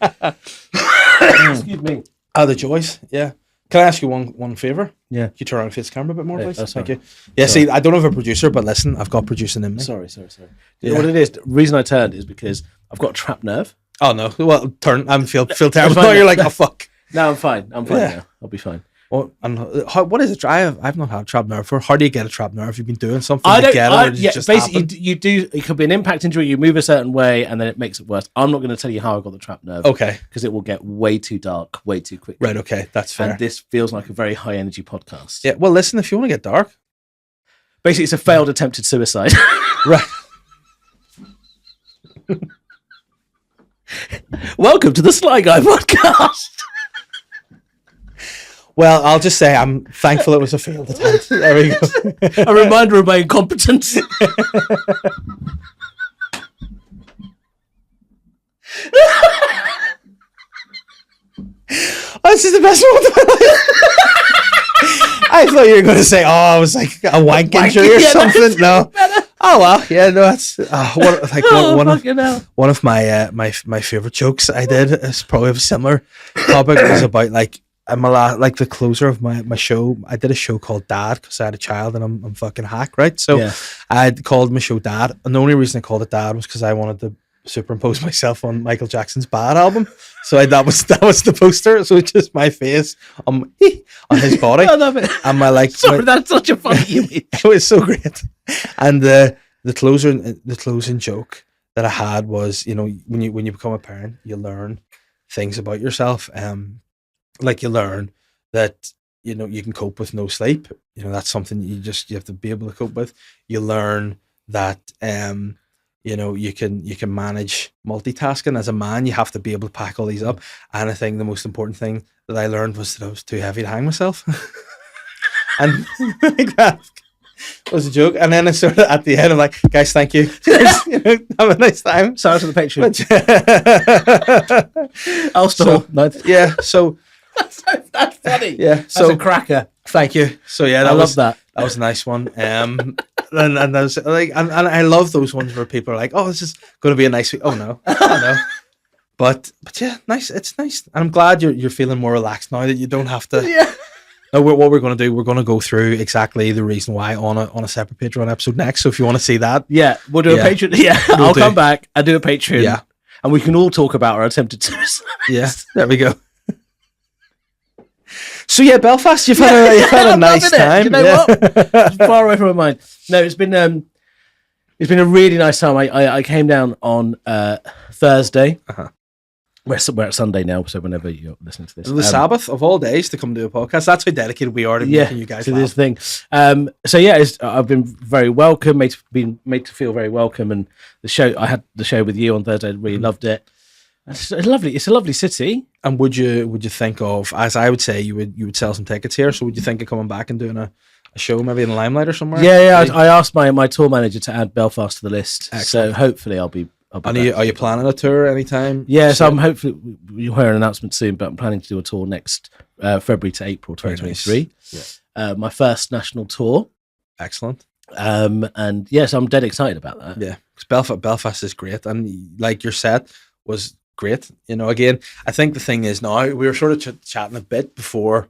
Excuse me. The joys. Yeah. Can I ask you one favor? Yeah. Can you turn around and face the camera a bit more, please? Thank you. Yeah. Sorry. See, I don't have a producer, but listen, I've got producing in me. Sorry. You know what it is? The reason I turned is because I've got a trapped nerve. Oh no! Well, turn. I feel terrible. No, you're like, "Oh fuck." No, I'm fine. Now. I'll be fine. Well, and what is it? I've not had a trapped nerve before. How do you get a trapped nerve? You've been doing something to get it, or does it just basically happen? you do. It could be an impact injury. You move a certain way, and then it makes it worse. I'm not going to tell you how I got the trapped nerve. Okay, because it will get way too dark, way too quickly. Right. Okay, that's fair. And this feels like a very high energy podcast. Yeah. Well, listen. If you want to get dark, basically, it's a failed attempted suicide. Right. Welcome to the Sly Guy podcast. Well, I'll just say I'm thankful it was a failed attempt. There we go. A reminder of my incompetence. This is the best moment of my life. I thought you were going to say, I was like a wank injury or something. No. Oh well, yeah, no, that's one of my my favorite jokes I did is probably a similar topic. It was about like like the closer of my show. I did a show called Dad because I had a child and I'm fucking hack, right? So I called my show Dad, and the only reason I called it Dad was because I wanted to superimpose myself on Michael Jackson's Bad album. So that was the poster. So it's just my face on his body. I love it. And that's such a funny image. It was so great. And the closing joke that I had was, when you become a parent, you learn things about yourself. Like you learn that you can cope with no sleep. That's something you have to be able to cope with. You learn that you can manage multitasking. As a man, you have to be able to pack all these up. And I think the most important thing that I learned was that I was too heavy to hang myself. And like that was a joke. And then I sort of at the end, I'm like, "Guys, thank you. Have a nice time." Sorry for the Patreon. I'll stall. Yeah. So that's funny. Yeah. So that's a cracker. Thank you. So yeah, I love that. That was a nice one. And I was like, and I love those ones where people are like, "Oh, this is going to be a nice week." Oh no, But yeah, nice. It's nice. And I'm glad you're feeling more relaxed now that you don't have to. Yeah. No, what we're going to do, we're going to go through exactly the reason why on a separate Patreon episode next. So if you want to see that, yeah, we'll do a Patreon. Yeah, I'll come back and do a Patreon. Yeah, and we can all talk about our attempted suicide. Yeah, there we go. So yeah, Belfast, you've had a nice time. You know what? It's far away from my mind. No, it's been a really nice time. I came down on Thursday. We're at Sunday now, so whenever you're listening to this, the Sabbath of all days to come do a podcast. That's how dedicated we are to making you guys to this thing. So yeah, I've been very welcome, been made to feel very welcome, and I had the show with you on Thursday. I really loved it. It's a lovely city. And would you think of, as I would say, you would sell some tickets here? So would you think of coming back and doing a show maybe in the Limelight or somewhere? Yeah. I asked my tour manager to add Belfast to the list. Excellent. So hopefully I'll be. And are you planning a tour anytime? Yeah, so I'm hopefully you'll hear an announcement soon, but I'm planning to do a tour next February to April 2023. Nice. Yeah. My first national tour. Excellent. And yes, I'm dead excited about that. Yeah, because Belfast is great, and like your set was great. Again, I think the thing is now we were sort of chatting a bit before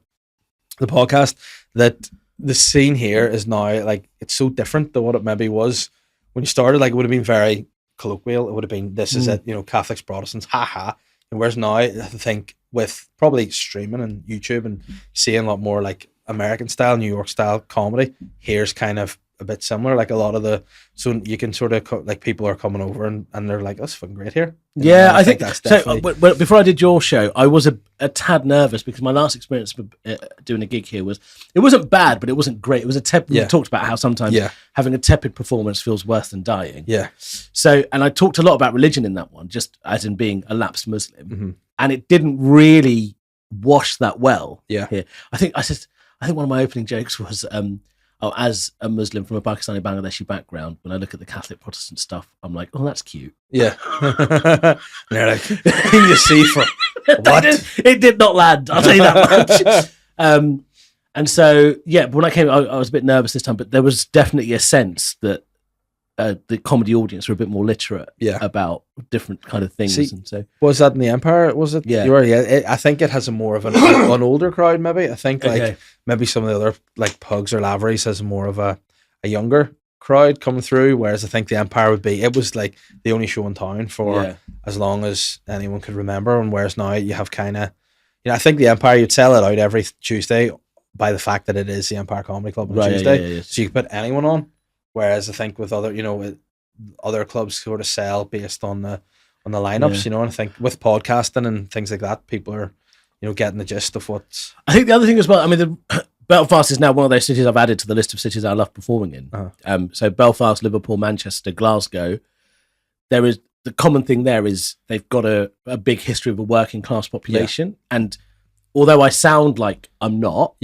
the podcast that the scene here is now like it's so different to what it maybe was when you started. Like it would have been very colloquial. It would have been, this is it, Catholics, Protestants, haha. And whereas now, I think with probably streaming and YouTube and seeing a lot more like American style, New York style comedy, here's kind of a bit similar. Like a lot of so you can sort of like people are coming over and they're like, that's fucking great here. Yeah, I think that's definitely. So, before I did your show, I was a tad nervous because my last experience doing a gig here it wasn't bad, but it wasn't great. It was we talked about how sometimes having a tepid performance feels worse than dying. Yeah. So, and I talked a lot about religion in that one, just as in being a lapsed Muslim, and it didn't really wash that well. Yeah. Here, I think one of my opening jokes was, as a Muslim from a Pakistani Bangladeshi background, when I look at the Catholic Protestant stuff, I'm like, oh, that's cute. Yeah. And they're like, you see for what? It did not land, I'll tell you that much. And so, yeah, but when I came, I was a bit nervous this time, but there was definitely a sense that the comedy audience were a bit more literate about different kind of things. See, and so, was that in the Empire? Was it? Yeah. I think it has a more of an older crowd, maybe. I think maybe some of the other like Pugs or Laveries has more of a younger crowd coming through, whereas I think the Empire it was like the only show in town for as long as anyone could remember, and whereas now you have kind of, I think the Empire, you'd sell it out every Tuesday by the fact that it is the Empire Comedy Club on Tuesday, so you could put anyone on. Whereas I think with other clubs sort of sell based on the lineups, and I think with podcasting and things like that, people are, getting the gist of what's. I think the other thing as well, I mean, Belfast is now one of those cities I've added to the list of cities I love performing in. So Belfast, Liverpool, Manchester, Glasgow. There is the common thing there is they've got a big history of a working class population, and although I sound like I'm not,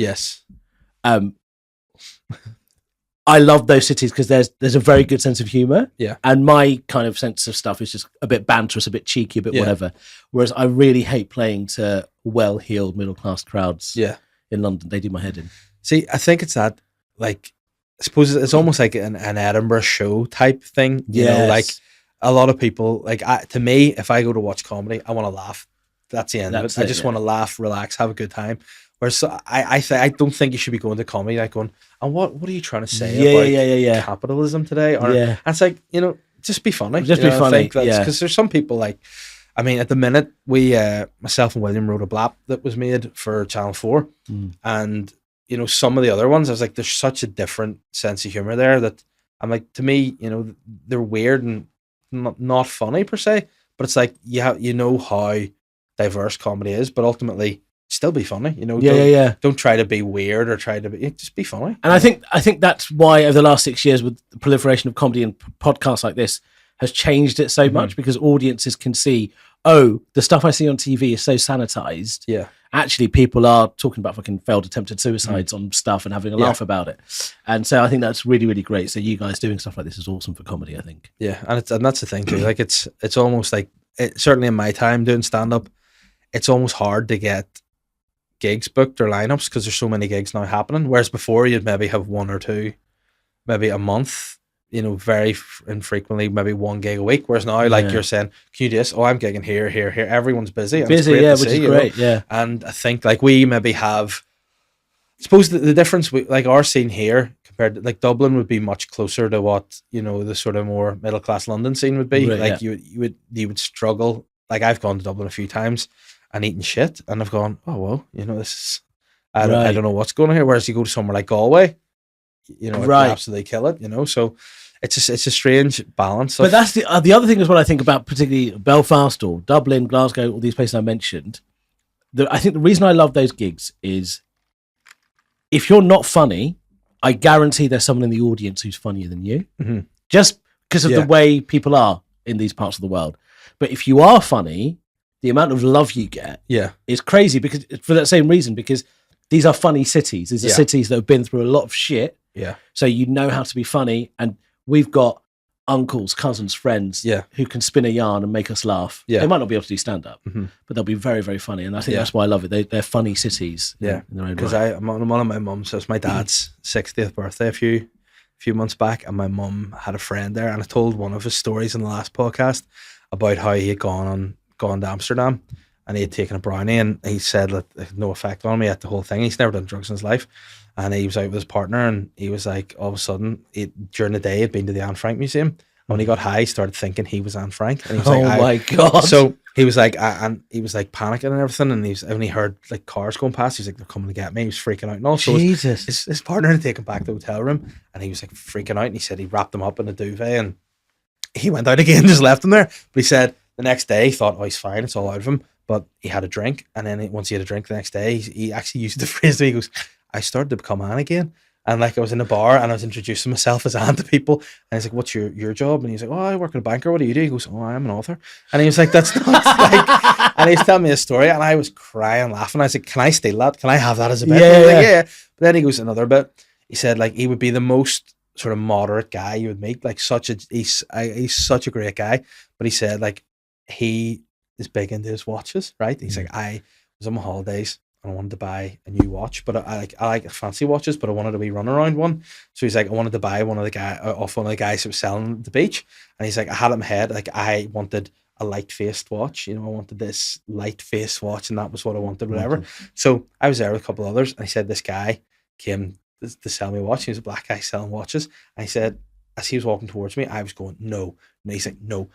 I love those cities because there's a very good sense of humor. Yeah. And my kind of sense of stuff is just a bit banterous, a bit cheeky, a bit whatever. Whereas I really hate playing to well-heeled middle-class crowds in London. They do my head in. See, I think it's that, like, I suppose it's almost like an Edinburgh show type thing. You know, like a lot of people, like to me, if I go to watch comedy, I want to laugh. That's the end of it. I just want to laugh, relax, have a good time. Whereas I don't think you should be going to comedy like going, and what are you trying to say about capitalism today? Or and it's like, just be funny. Just be funny. Because there's some people like, I mean, at the minute we myself and William wrote a blap that was made for Channel 4, and some of the other ones, I was like, there's such a different sense of humor there that I'm like, to me, they're weird and not funny per se, but it's like you know how diverse comedy is, but ultimately still be funny, don't try to be weird or try to be, just be funny. And I think that's why over the last 6 years, with the proliferation of comedy and podcasts like this, has changed it so much, because audiences can see, oh, the stuff I see on TV is so sanitized. Yeah, actually people are talking about fucking failed attempted suicides on stuff and having a laugh about it. And so I think that's really, really great. So you guys doing stuff like this is awesome for comedy, I think. Yeah, and that's the thing too. Like it's almost like, certainly in my time doing stand-up, it's almost hard to get gigs booked or lineups because there's so many gigs now happening, whereas before you'd maybe have one or two maybe a month, very infrequently, maybe 1 gig a week. Whereas now, like you're saying, can you do this? Oh, I'm gigging here. Everyone's busy. And it's great to which see, is great. Yeah. And I think like we maybe have, I suppose the difference, like our scene here compared to like Dublin would be much closer to what, the sort of more middle class London scene would be. Right, you would struggle. Like I've gone to Dublin a few times and eaten shit, and I've gone, oh well, this is, I don't know what's going on here. Whereas you go to somewhere like Galway, it can absolutely kill it. So it's a strange balance. But that's the other thing is what I think about particularly Belfast or Dublin, Glasgow, all these places I mentioned. I think the reason I love those gigs is if you're not funny, I guarantee there's someone in the audience who's funnier than you, just because of the way people are in these parts of the world. But if you are funny, the amount of love you get is crazy, because for that same reason, because these are funny cities. These are cities that have been through a lot of shit. Yeah. So you know how to be funny, and we've got uncles, cousins, friends who can spin a yarn and make us laugh. Yeah. They might not be able to do stand-up, but they'll be very, very funny. And I think that's why I love it. They're funny cities. In their own because right. one of my mum's, so it's my dad's 60th birthday a few months back, and my mum had a friend there, and I told one of his stories in the last podcast about how he had gone to Amsterdam and he had taken a brownie, and he said that it had no effect on me at the whole thing. He's never done drugs in his life. And he was out with his partner, and he was like, all of a sudden, during the day, he'd been to the Anne Frank Museum. And when he got high, he started thinking he was Anne Frank. And he was my God. So he was like, and he was like panicking and everything. And when he heard like cars going past, he was like, they're coming to get me. He was freaking out. And also his partner had taken back to the hotel room, and he was like freaking out. And he said he wrapped him up in a duvet, and he went out again, just left him there. But he said the next day, he thought, oh, he's fine, it's all out of him. But he had a drink. And then once he had a drink the next day, he actually used the phrase to me, he goes, I started to become Anne again. And like I was in a bar and I was introducing myself as Anne to people. And he's like, what's your job? And he's like, oh, I work at a banker. What do you do? He goes, oh, I'm an author. And he was like, that's not like, and he's telling me a story, and I was crying, laughing. I was like, can I steal that? Can I have that as a bit? Yeah. But then he goes another bit. He said like he would be the most sort of moderate guy you would meet. Like he's such a great guy. But he said like he is big into his watches, right? He's like, I was on my holidays and I wanted to buy a new watch, but I like fancy watches, but I wanted a wee runaround one. So he's like, I wanted to buy off one of the guys who was selling at the beach. And he's like, I had it in my head, like I wanted a light-faced watch. I wanted this light-faced watch, and that was what I wanted, whatever. So I was there with a couple others, and he said this guy came to sell me a watch. He was a black guy selling watches. And he said, as he was walking towards me, I was going, no. And he's like, no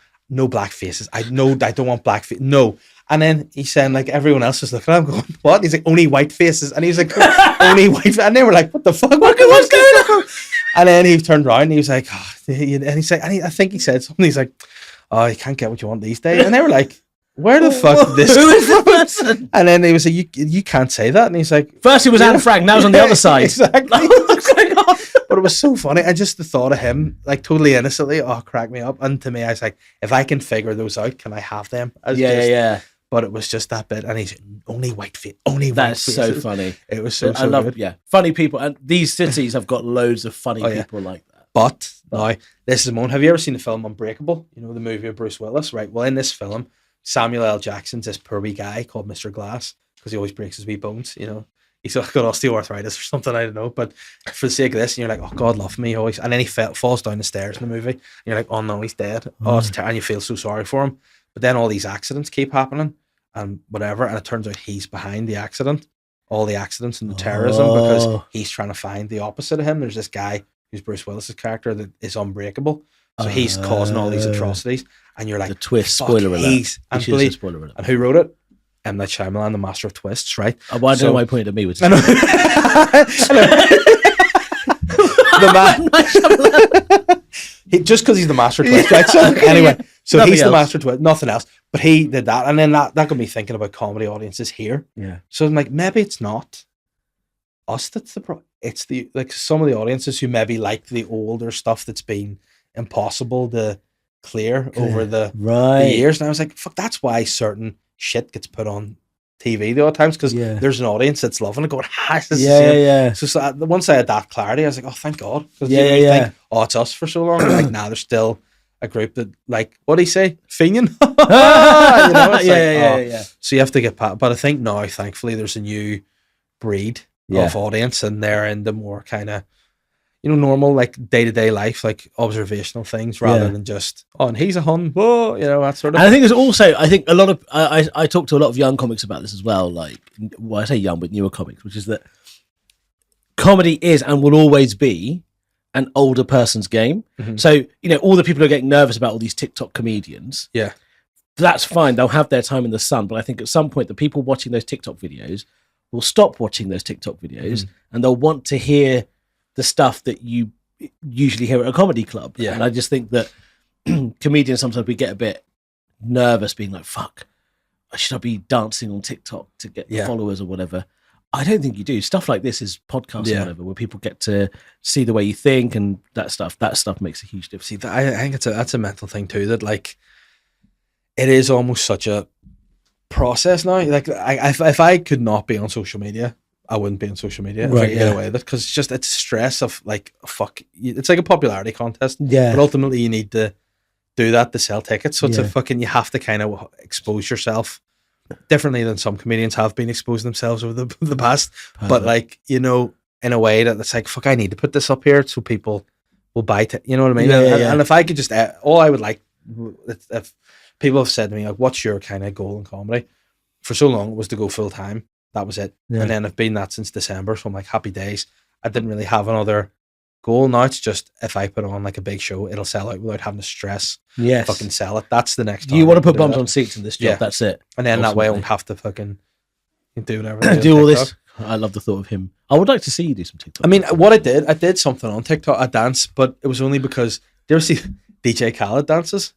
black faces. I don't want black faces. No. And then he's saying like everyone else was looking at him going, what? And he's like, only white faces. And he's like, only white. And they were like, what the fuck? What's going on? And then he turned around and he was like, oh, and he's like, I think he said something. He's like, oh, you can't get what you want these days. And they were like, where the fuck did this come from? And then he was like, you can't say that. And he's like, first it was Anne Frank, now it was on the other side. Exactly. What's going on? But it was so funny. I just the thought of him, like totally innocently, cracked me up. And to me, I was like, if I can figure those out, can I have them? Yeah. But it was just that bit, and he's only white feet, That's so funny. It was so I love good. funny people, and these cities have got loads of funny people like that. But now this is a moment. Have you ever seen the film Unbreakable? The movie of Bruce Willis, right? Well, in this film, Samuel L. Jackson's this poor wee guy called Mr. Glass because he always breaks his wee bones. He's got osteoarthritis or something, I don't know. But for the sake of this, and you're like, oh, God love me always. And then he falls down the stairs in the movie. And you're like, oh no, he's dead. Oh, it's terrible. And you feel so sorry for him. But then all these accidents keep happening and whatever. And it turns out he's behind the accident, all the accidents and the terrorism, because he's trying to find the opposite of him. There's this guy who's Bruce Willis's character that is unbreakable. So he's causing all these atrocities. And you're like, the twist, spoiler alert. And who wrote it? M. Night Shyamalan, the master of twists, right? I don't know why I pointed at me with the man, just because he's the master of twists, right? So anyway, so he's the master of twists, nothing else. But he did that, and then that got me thinking about comedy audiences here. Yeah. So I'm like, maybe it's not us that's the problem. It's the some of the audiences who maybe like the older stuff that's been impossible to clear over the years. And I was like, fuck, that's why certain shit gets put on TV the odd times, because there's an audience that's loving it, going, So once I had that clarity, I was like, oh, thank God. Because think, oh, it's us for so long. And like, nah, there's still a group that, like, what do you say? Fiending? So you have to get pat. But I think now, thankfully, there's a new breed of audience, and they're in the more kind of, normal like day-to-day life, like observational things rather than just, and he's a hun, whoa, that sort of. And I think there's also, a lot of, I talk to a lot of young comics about this as well, like, well, I say young, but newer comics, which is that comedy is and will always be an older person's game. Mm-hmm. So, all the people who are getting nervous about all these TikTok comedians, that's fine. They'll have their time in the sun. But I think at some point, the people watching those TikTok videos will stop watching those TikTok videos and they'll want to hear the stuff that you usually hear at a comedy club. Yeah. And I just think that comedians, sometimes we get a bit nervous being like, fuck, should I be dancing on TikTok to get followers or whatever? I don't think you do. Stuff like this is podcasts or whatever, where people get to see the way you think and that stuff makes a huge difference. See, I think that's a mental thing too, that like, it is almost such a process now. Like, if I could not be on social media, I wouldn't be on social media. Right, get away with it, because it's stress of like, fuck. It's like a popularity contest. Yeah. But ultimately, you need to do that to sell tickets. So it's you have to kind of expose yourself differently than some comedians have been exposing themselves over the past. Perfect. But like, in a way that it's like, fuck, I need to put this up here so people will buy it. You know what I mean? And if I could just, all I would like, if people have said to me, like, what's your kind of goal in comedy? For so long, it was to go full time. That was it. Yeah. And then I've been that since December. So I'm like, happy days. I didn't really have another goal. Now it's just, if I put on like a big show, it'll sell out without having to stress. Yes. Fucking sell it. That's the next time. You want to put bums on seats in this job. Yeah. That's it. And then that way I won't have to fucking do whatever. Do all this. I love the thought of him. I would like to see you do some TikTok. I mean, what I did something on TikTok. I danced, but it was only because, do you ever see DJ Khaled dances?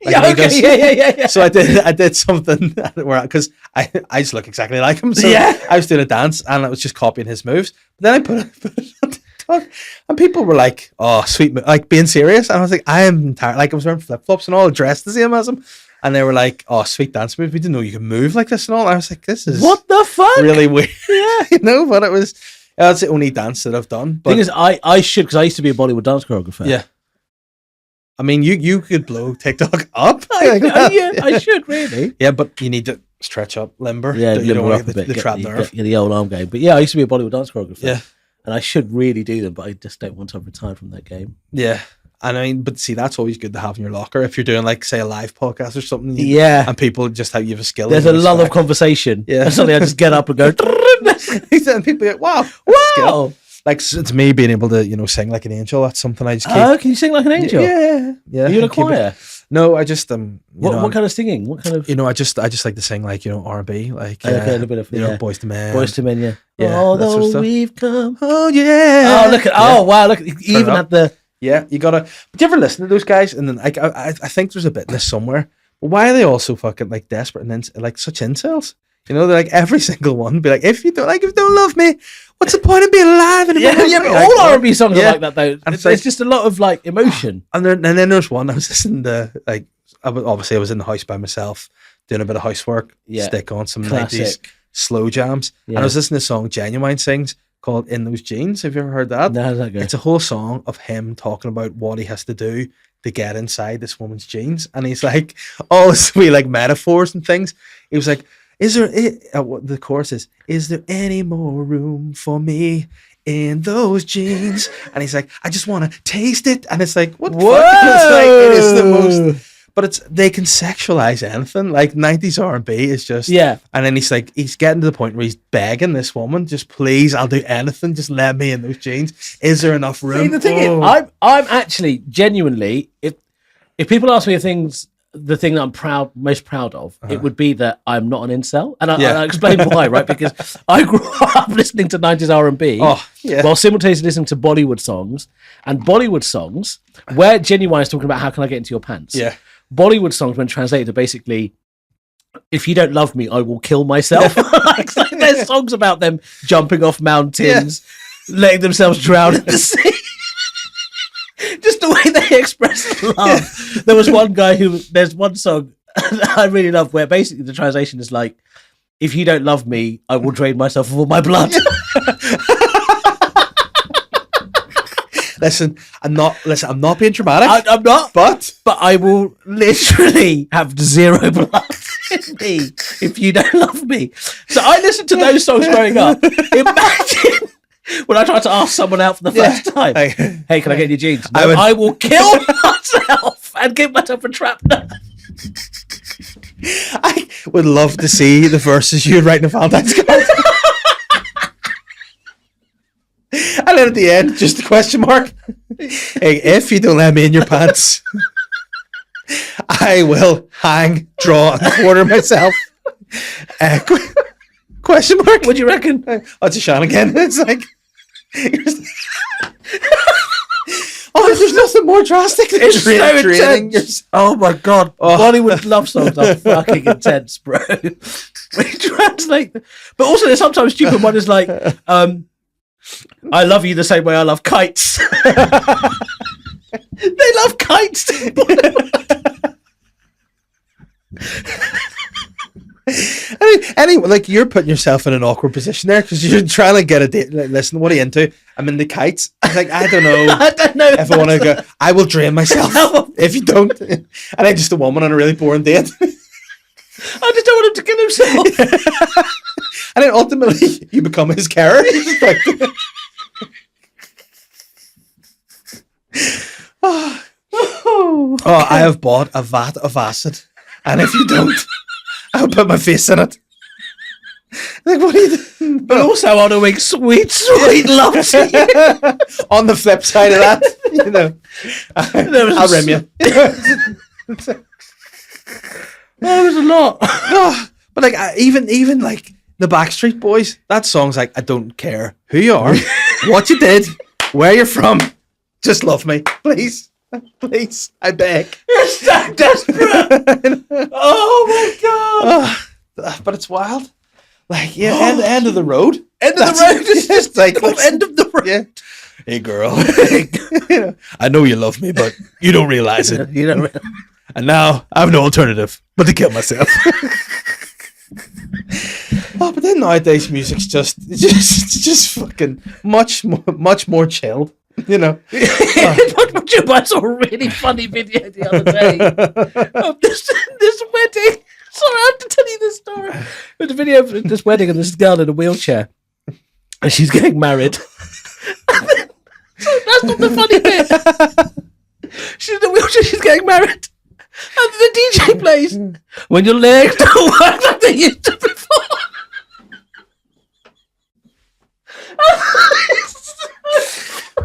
Like, yeah. So I did something where, because I just look exactly like him. So I was doing a dance and I was just copying his moves. But then I put it on TikTok and people were like, "Oh, sweet," like being serious. And I was like, "I am tired." Like I was wearing flip flops and all, dressed the same as him. And they were like, "Oh, sweet dance moves. We didn't know you could move like this and all." And I was like, "This is what the fuck? Really weird." Yeah, but it was. That's the only dance that I've done. But the thing is, I should, because I used to be a Bollywood dance choreographer. Yeah. I mean, you could blow TikTok up. I should really. Yeah, but you need to stretch up, limber. Yeah, you don't want the trap nerve. Get the old arm game. But yeah, I used to be a Bollywood dance choreographer. Yeah, and I should really do them, but I just don't want to retire from that game. Yeah, and I mean, but see, that's always good to have in your locker if you're doing like, say, a live podcast or something. And people just have you have a skill. There's a lull of conversation. Yeah, and suddenly I just get up and go. And people are like, wow. Like, it's me being able to, sing like an angel. That's something I just keep. Oh, can you sing like an angel? Yeah. Are you in a choir? No, I just what kind of singing? What kind of? I just like to sing like R&B, like a little bit of Boys to Men. Boys to Men, yeah. Although that sort of we've come. Oh yeah. Oh look at wow look even at the you gotta. But do you ever listen to those guys? And then I think there's a bit in this somewhere. But why are they all so fucking like desperate and then like such incels? They're like, every single one be like, if you don't love me, what's the point of being alive anymore? But all R&B songs are like that though. And it's just a lot of like emotion. And then there's one I was listening to, like, I was in the house by myself doing a bit of housework, stick on some classic 90s slow jams, and I was listening to a song Genuine sings called "In Those Jeans." Have you ever heard that? No, how's that go? It's a whole song of him talking about what he has to do to get inside this woman's jeans, and he's like all this wee like metaphors and things. He was like, the chorus is there any more room for me in those jeans? And he's like, I just want to taste it. And it's like, what the fuck? It's like, it is the most, but they can sexualize anything. Like 90s R&B is just, and then he's getting to the point where he's begging this woman, just please, I'll do anything, just let me in those jeans. Is there enough room? See, the thing is, I'm actually genuinely, if people ask me the thing that I'm most proud of, it would be that I'm not an incel, and I'll explain why. Right, because I grew up listening to 90s R&B, while simultaneously listening to Bollywood songs, and Bollywood songs where Genuine is talking about how can I get into your pants. Yeah, Bollywood songs, when translated, are basically, if you don't love me, I will kill myself. like there's songs about them jumping off mountains, letting themselves drown in the sea. Just the way they express love. Yeah. There was one guy there's one song that I really love where basically the translation is like, if you don't love me, I will drain myself of all my blood. Listen, I'm not being dramatic. I'm not. But I will literally have zero blood in me if you don't love me. So I listened to those songs growing up. when I try to ask someone out for the first time, Like, hey, can I get your jeans? No, I I, would- will kill myself and give myself a trap nut. I would love to see the verses you'd write in a Valentine's card. And then at the end, just a question mark. Hey, if you don't let me in your pants, I will hang, draw, and quarter myself. Question mark? What do you reckon? Oh, it's Eshaan again. It's like, oh, there's nothing more drastic than It's so draining intense. Oh my god, Bollywood love songs are fucking intense, bro. We translate, but also there's sometimes stupid one is like, I love you the same way I love kites. They love kites. Anyway, like you're putting yourself in an awkward position there because you're trying to get a date. Like, listen, what are you into? I'm into kites. I'm like, I don't know. I don't know if I want to go. I will drain myself if you don't. And I'm just a woman on a really boring date. I just don't want him to kill himself. And then ultimately, you become his carer. Like, I have bought a vat of acid, and if you don't, I'll put my face in it. Like, what are you doing? But also I want to make sweet, sweet love to you. On the flip side of that, you know, I'll rim you. There's a lot. Oh, but like, even like the Backstreet Boys, that song's like, I don't care who you are, what you did, where you're from, just love me, please. Please, I beg. You're so desperate. Oh my god. But it's wild. Like, yeah, end of the road. End of the road. It's just like end of the road. Yeah. Hey, girl. I know you love me, but you don't realize it. You know. And now I have no alternative but to kill myself. Oh, but then nowadays music's just fucking much more chilled. You know, I saw a really funny video the other day of this wedding. Sorry, I have to tell you this story. There's a video of this wedding and this girl in a wheelchair, and she's getting married. That's not the funny bit. She's in a wheelchair. She's getting married, and the DJ plays "When Your Legs Don't Work Like They Used to Before."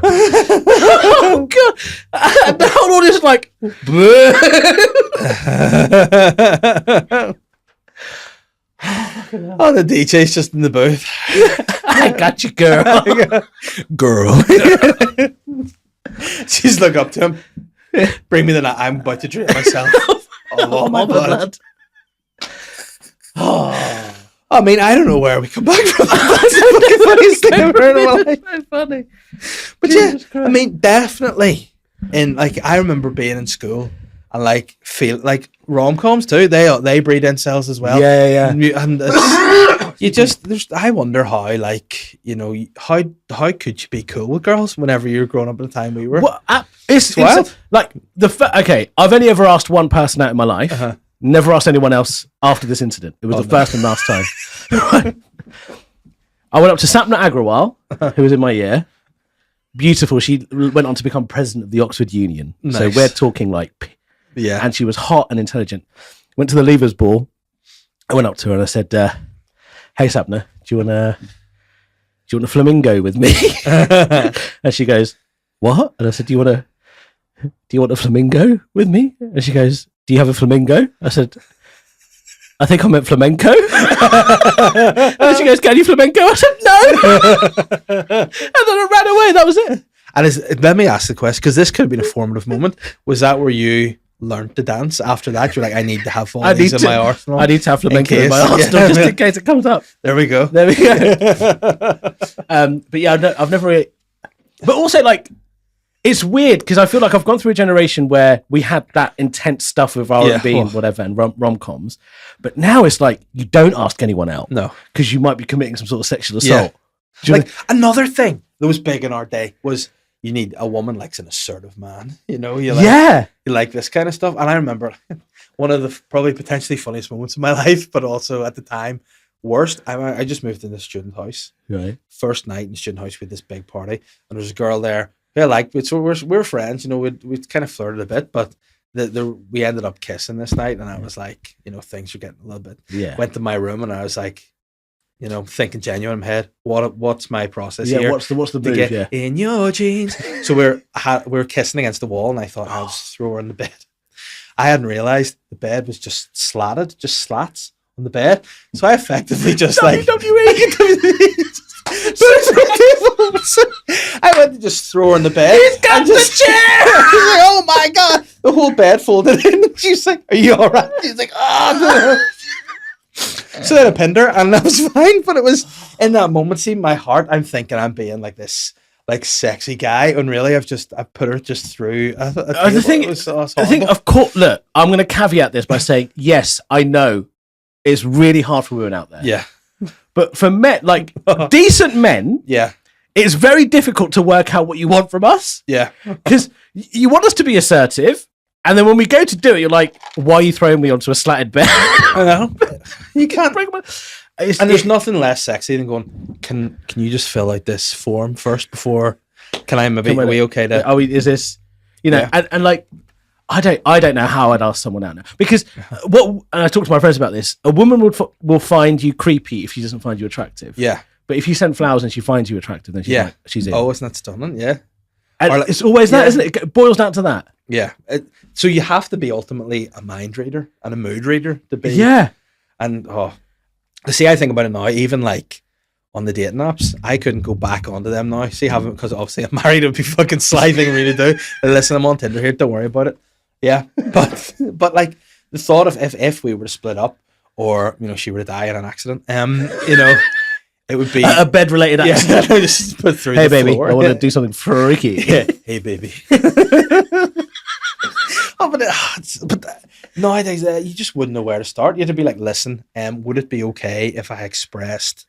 Oh god! And the whole audience is like, oh, the DJ's just in the booth. I got you, girl. She's look up to him. Bring me the night. I'm about to drain myself. Oh my blood. Oh. I mean, I don't know where we come back from. That's the fucking funniest thing I've heard in my life. So funny. But Jesus Christ. I mean, definitely. In like, I remember being in school and like feel like rom-coms too. They breed incels as well. Yeah. And you just I wonder how, like, you know, how could you be cool with girls whenever you were growing up at the time we were? What? It's wild. Like okay, I've only ever asked one person out in my life. Uh-huh. Never asked anyone else after this incident. It was the first and last time. I went up to Sapna Agrawal, who was in my year. Beautiful. She went on to become president of the Oxford Union. Nice. So we're talking like, yeah. And she was hot and intelligent. Went to the Leavers Ball. I went up to her and I said, "Hey Sapna, do you want a flamingo with me?" And she goes, "What?" And I said, "Do you want a flamingo with me?" And she goes, "Do you have a flamingo?" I said, "I think I meant flamenco." And then she goes, "Can you flamenco?" I said, "No." And then I ran away. That was it. And let me ask the question, because this could have been a formative moment. Was that where you learned to dance after that? You're like, I need to have volleys in my arsenal. I need to have flamenco in my arsenal just in case it comes up. There we go. But yeah, I've never really... But also, like, it's weird because I feel like I've gone through a generation where we had that intense stuff with R&B and whatever and rom-coms. But now it's like you don't ask anyone out. No. Because you might be committing some sort of sexual assault. Yeah. Like, another thing that was big in our day was you need a woman likes an assertive man. You know? You like this kind of stuff. And I remember one of the probably potentially funniest moments of my life, but also at the time, Worst, I just moved in the student house. Right. First night in the student house, we had this big party, and there's a girl there who I liked. So we're friends, you know. We kind of flirted a bit, but we ended up kissing this night, and I was like, you know, things were getting a little bit. Yeah. Went to my room, and I was like, you know, thinking genuine in my head, what's my process here? What's the move? Yeah. In your jeans. So we're kissing against the wall, and I thought I'll just throw her in the bed. I hadn't realized the bed was just slats on the bed. So I effectively just WWE. I went to just throw her in the bed. He's got the chair. Like, oh my god! The whole bed folded in. She's like, "Are you all right?" She's like, "Oh." So then I pinned her, and that was fine. But it was in that moment, see, my heart, I'm thinking I'm being like this, like sexy guy, and really, I put her just through. The thing, of course, look, I'm going to caveat this by saying, yes, I know it's really hard for women out there. Yeah, but for men, like decent men, yeah, it's very difficult to work out what you want from us. Yeah, because you want us to be assertive. And then when we go to do it, you're like, why are you throwing me onto a slatted bed? I know. You can't. And there's nothing less sexy than going, can you just fill out this form first before, can I maybe, are we okay to... is this, you know, yeah. and like, I don't know how I'd ask someone out now. Because and I talked to my friends about this, a woman will find you creepy if she doesn't find you attractive. Yeah. But if you send flowers and she finds you attractive, then she's in. Oh, isn't that stunning? Yeah. And like, it's always that, isn't it? It boils down to that. Yeah. So you have to be ultimately a mind reader and a mood reader to be. Yeah. And see, I think about it now, even like on the dating apps, I couldn't go back onto them now. See, because obviously I'm married, it would be fucking sly thing for me to do. Listen, I'm on Tinder here, don't worry about it. Yeah. But like the thought of if we were to split up, or, you know, she were to die in an accident, you know, it would be a bed related accident. Yeah, just put through hey the baby, floor. I want to do something freaky. Yeah. Hey baby. But nowadays you just wouldn't know where to start. You had to be like, listen, would it be okay if I expressed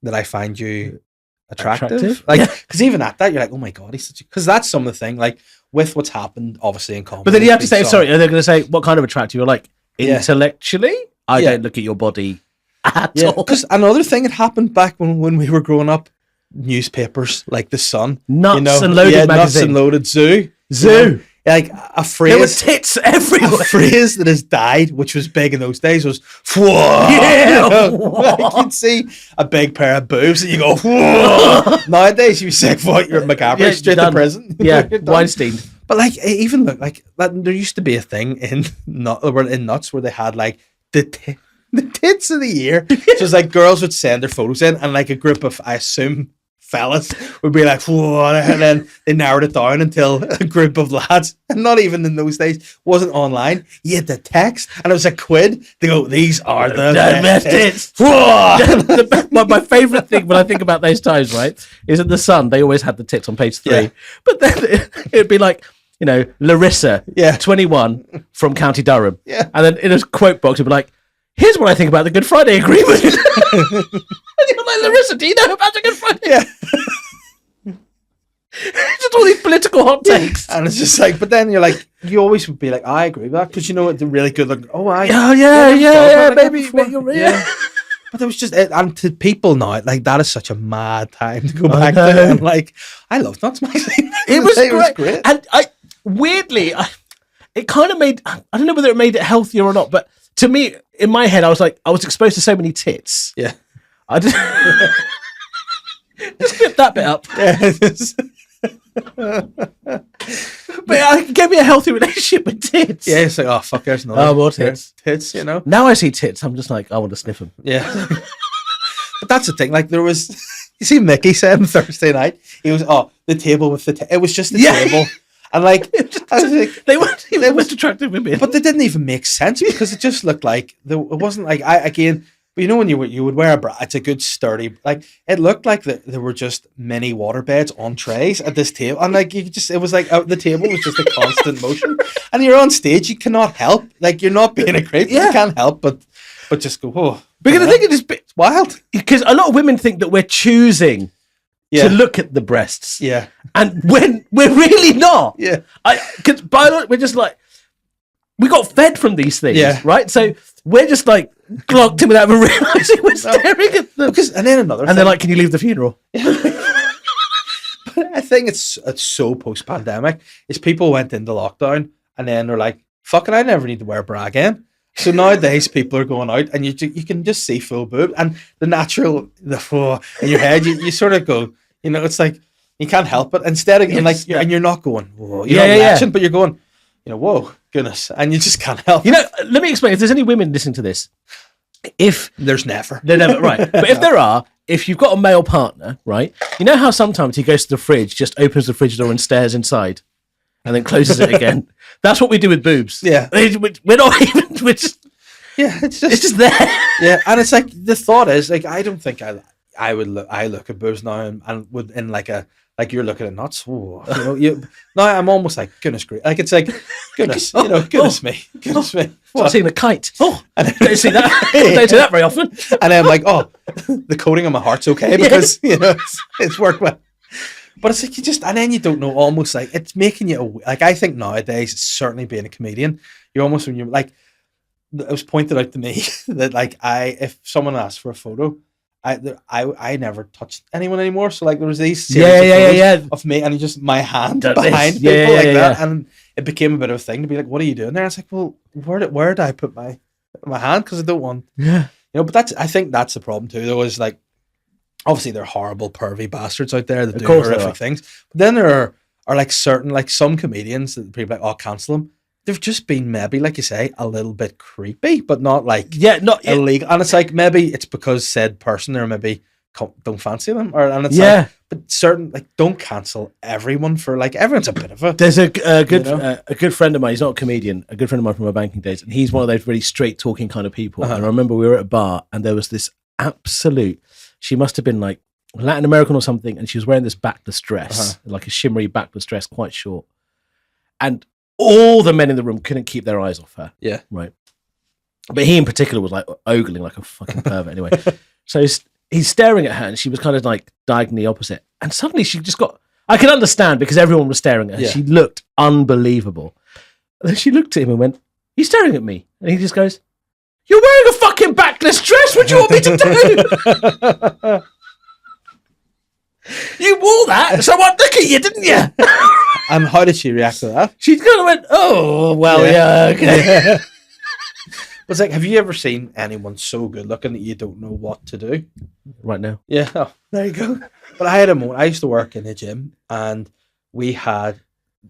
that I find you attractive? Like, because even at that, you're like, oh my god, he's such a... Because that's some of the thing, like with what's happened, obviously in comedy. But then you have to say, sorry, and they're going to say, what kind of attractive? You're like, intellectually, I don't look at your body at all. Because another thing that happened back when we were growing up, newspapers like The Sun, Nuts and Loaded magazine, Nuts and Loaded, Zoo. You know? Like a phrase, there were tits everywhere. A phrase that has died, which was big in those days, was "Whoa!" Yeah, you know? Like you'd see a big pair of boobs, and you go, "Whoa!" Nowadays, you say, "What? You're McGabry, straight to prison." Yeah, Weinstein. But like, even look like that. There used to be a thing in Nuts where they had like the tits of the year. So it's like girls would send their photos in, and like a group of, I assume, fellas would be like, whoa, and then they narrowed it down until a group of lads, and not even in those days, wasn't online. You had the text, and it was a quid. They go, these are the best tits. My favourite thing when I think about those times, right, is at The Sun, they always had the tits on page 3. Yeah. But then it'd be like, you know, Larissa, 21, from County Durham. Yeah. And then in a quote box, it'd be like, here's what I think about the Good Friday Agreement. And you're like, Larissa, do you know about the Good Friday? Yeah. Just all these political hot takes. And it's just like, but then you're like, you always would be like, I agree with that, because you know what, they're really good looking. Maybe you're real. Yeah. But it was just, and to people now, like, that is such a mad time to go back to. And like, I loved Nuts magazine. It was great. And weirdly, it kind of made, I don't know whether it made it healthier or not, but to me, in my head, I was like, I was exposed to so many tits. Yeah. I just flip that bit up. But it gave me a healthy relationship with tits. Yeah, it's like, oh, fuck, there's no more tits. Tits, you know? Now I see tits, I'm just like, I want to sniff them. Yeah. But that's the thing, like, there was, you see Mickey said on Thursday night, he was, the table with the, it was just the table. And like, I was like, they weren't even the most attractive women. But they didn't even make sense, because it just looked like, it wasn't like, you know, when you would wear a bra, it's a good sturdy, like, it looked like there were just mini water beds on trays at this table, and like, it was like, the table was just a constant motion, and you're on stage, you cannot help, like, you're not being a creep, you can't help but just go, oh. Because I think it is wild, because a lot of women think that we're choosing to look at the breasts, and when we're really not, because we're just like, we got fed from these things, right? So we're just like clocked in without even realising we're staring at them. And then another and they're like, can you leave the funeral? I think it's so post-pandemic is people went into lockdown and then they're like, fucking, I never need to wear a bra again. So nowadays people are going out and you can just see full boob, and the natural in your head you sort of go, you know, it's like you can't help it. Instead of and you're not going, whoa, you're not reaction, but you're going, you know, whoa, goodness, and you just can't help. You know, let me explain. If there's any women listening to this, if they're never right, but if there are, if you've got a male partner, right, you know how sometimes he goes to the fridge, just opens the fridge door and stares inside, and then closes it again. That's what we do with boobs. Yeah, we're not even. We're just it's just there. Yeah, and it's like the thought is like I don't think I look at boobs now and would in like you're looking at nuts. Oh, you know, now I'm almost like goodness great. Like it's like goodness, you know, goodness me. I've seen a kite. Oh, and don't see that. Don't do that very often. And then I'm like, oh, the coating on my heart's okay because you know it's worked well. But it's like you just, and then you don't know. Almost like it's making you like. I think nowadays, it's certainly being a comedian, you're almost when you're like. It was pointed out to me that like if someone asked for a photo. I never touched anyone anymore. So like there was these series of me and just my hand behind people like that, and it became a bit of a thing to be like, "What are you doing there?" And it's like, "Well, where did I put my hand? Because I don't want." Yeah, you know. But I think that's the problem too. There was like, obviously there are horrible pervy bastards out there that do horrific things. But then there are like certain like some comedians that people are like, "Oh, cancel them." They've just been maybe, like you say, a little bit creepy, but not like illegal. And it's like maybe it's because said person or maybe don't fancy them, and it's like, but certain like don't cancel everyone for like everyone's a bit of a. There's a good friend of mine. He's not a comedian. A good friend of mine from my banking days, and he's one of those really straight talking kind of people. And I remember we were at a bar, and there was this absolute. She must have been like Latin American or something, and she was wearing this backless dress, like a shimmery backless dress, quite short, and. All the men in the room couldn't keep their eyes off her. Yeah. Right. But he in particular was like ogling like a fucking pervert anyway. So he's staring at her and she was kind of like diagonally opposite. And suddenly she just got, I can understand because everyone was staring at her. Yeah. She looked unbelievable. And then she looked at him and went, "You're staring at me." And he just goes, "You're wearing a fucking backless dress. What do you want me to do?" You wore that, so I look at you, didn't you? And how did she react to that? She kind of went, "Oh, well, yeah okay." But it's like, have you ever seen anyone so good looking that you don't know what to do? Right now. Yeah, oh, there you go. But I had a moment. I used to work in a gym, and we had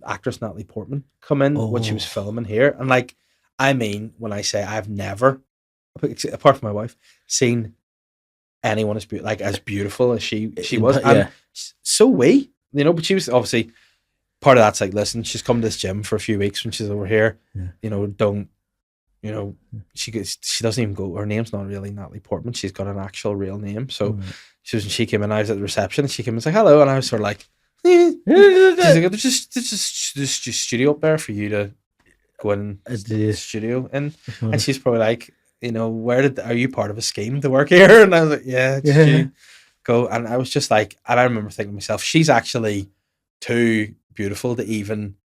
actress Natalie Portman come in when she was filming here. And like, I mean, when I say I've never, apart from my wife, seen anyone as beautiful as she was. And so you know, but she was obviously part of that's like, listen, she's come to this gym for a few weeks when she's over here. Yeah. You know, she doesn't even go. Her name's not really Natalie Portman. She's got an actual real name. So she came in. I was at the reception. And she came in and was like, "Hello," and I was sort of like, she's like, "There's just studio up there for you to go in the studio in." And she's probably like, you know, are you part of a scheme to work here? And I was like, yeah. You go. And I was just like, and I remember thinking to myself, she's actually too beautiful to even,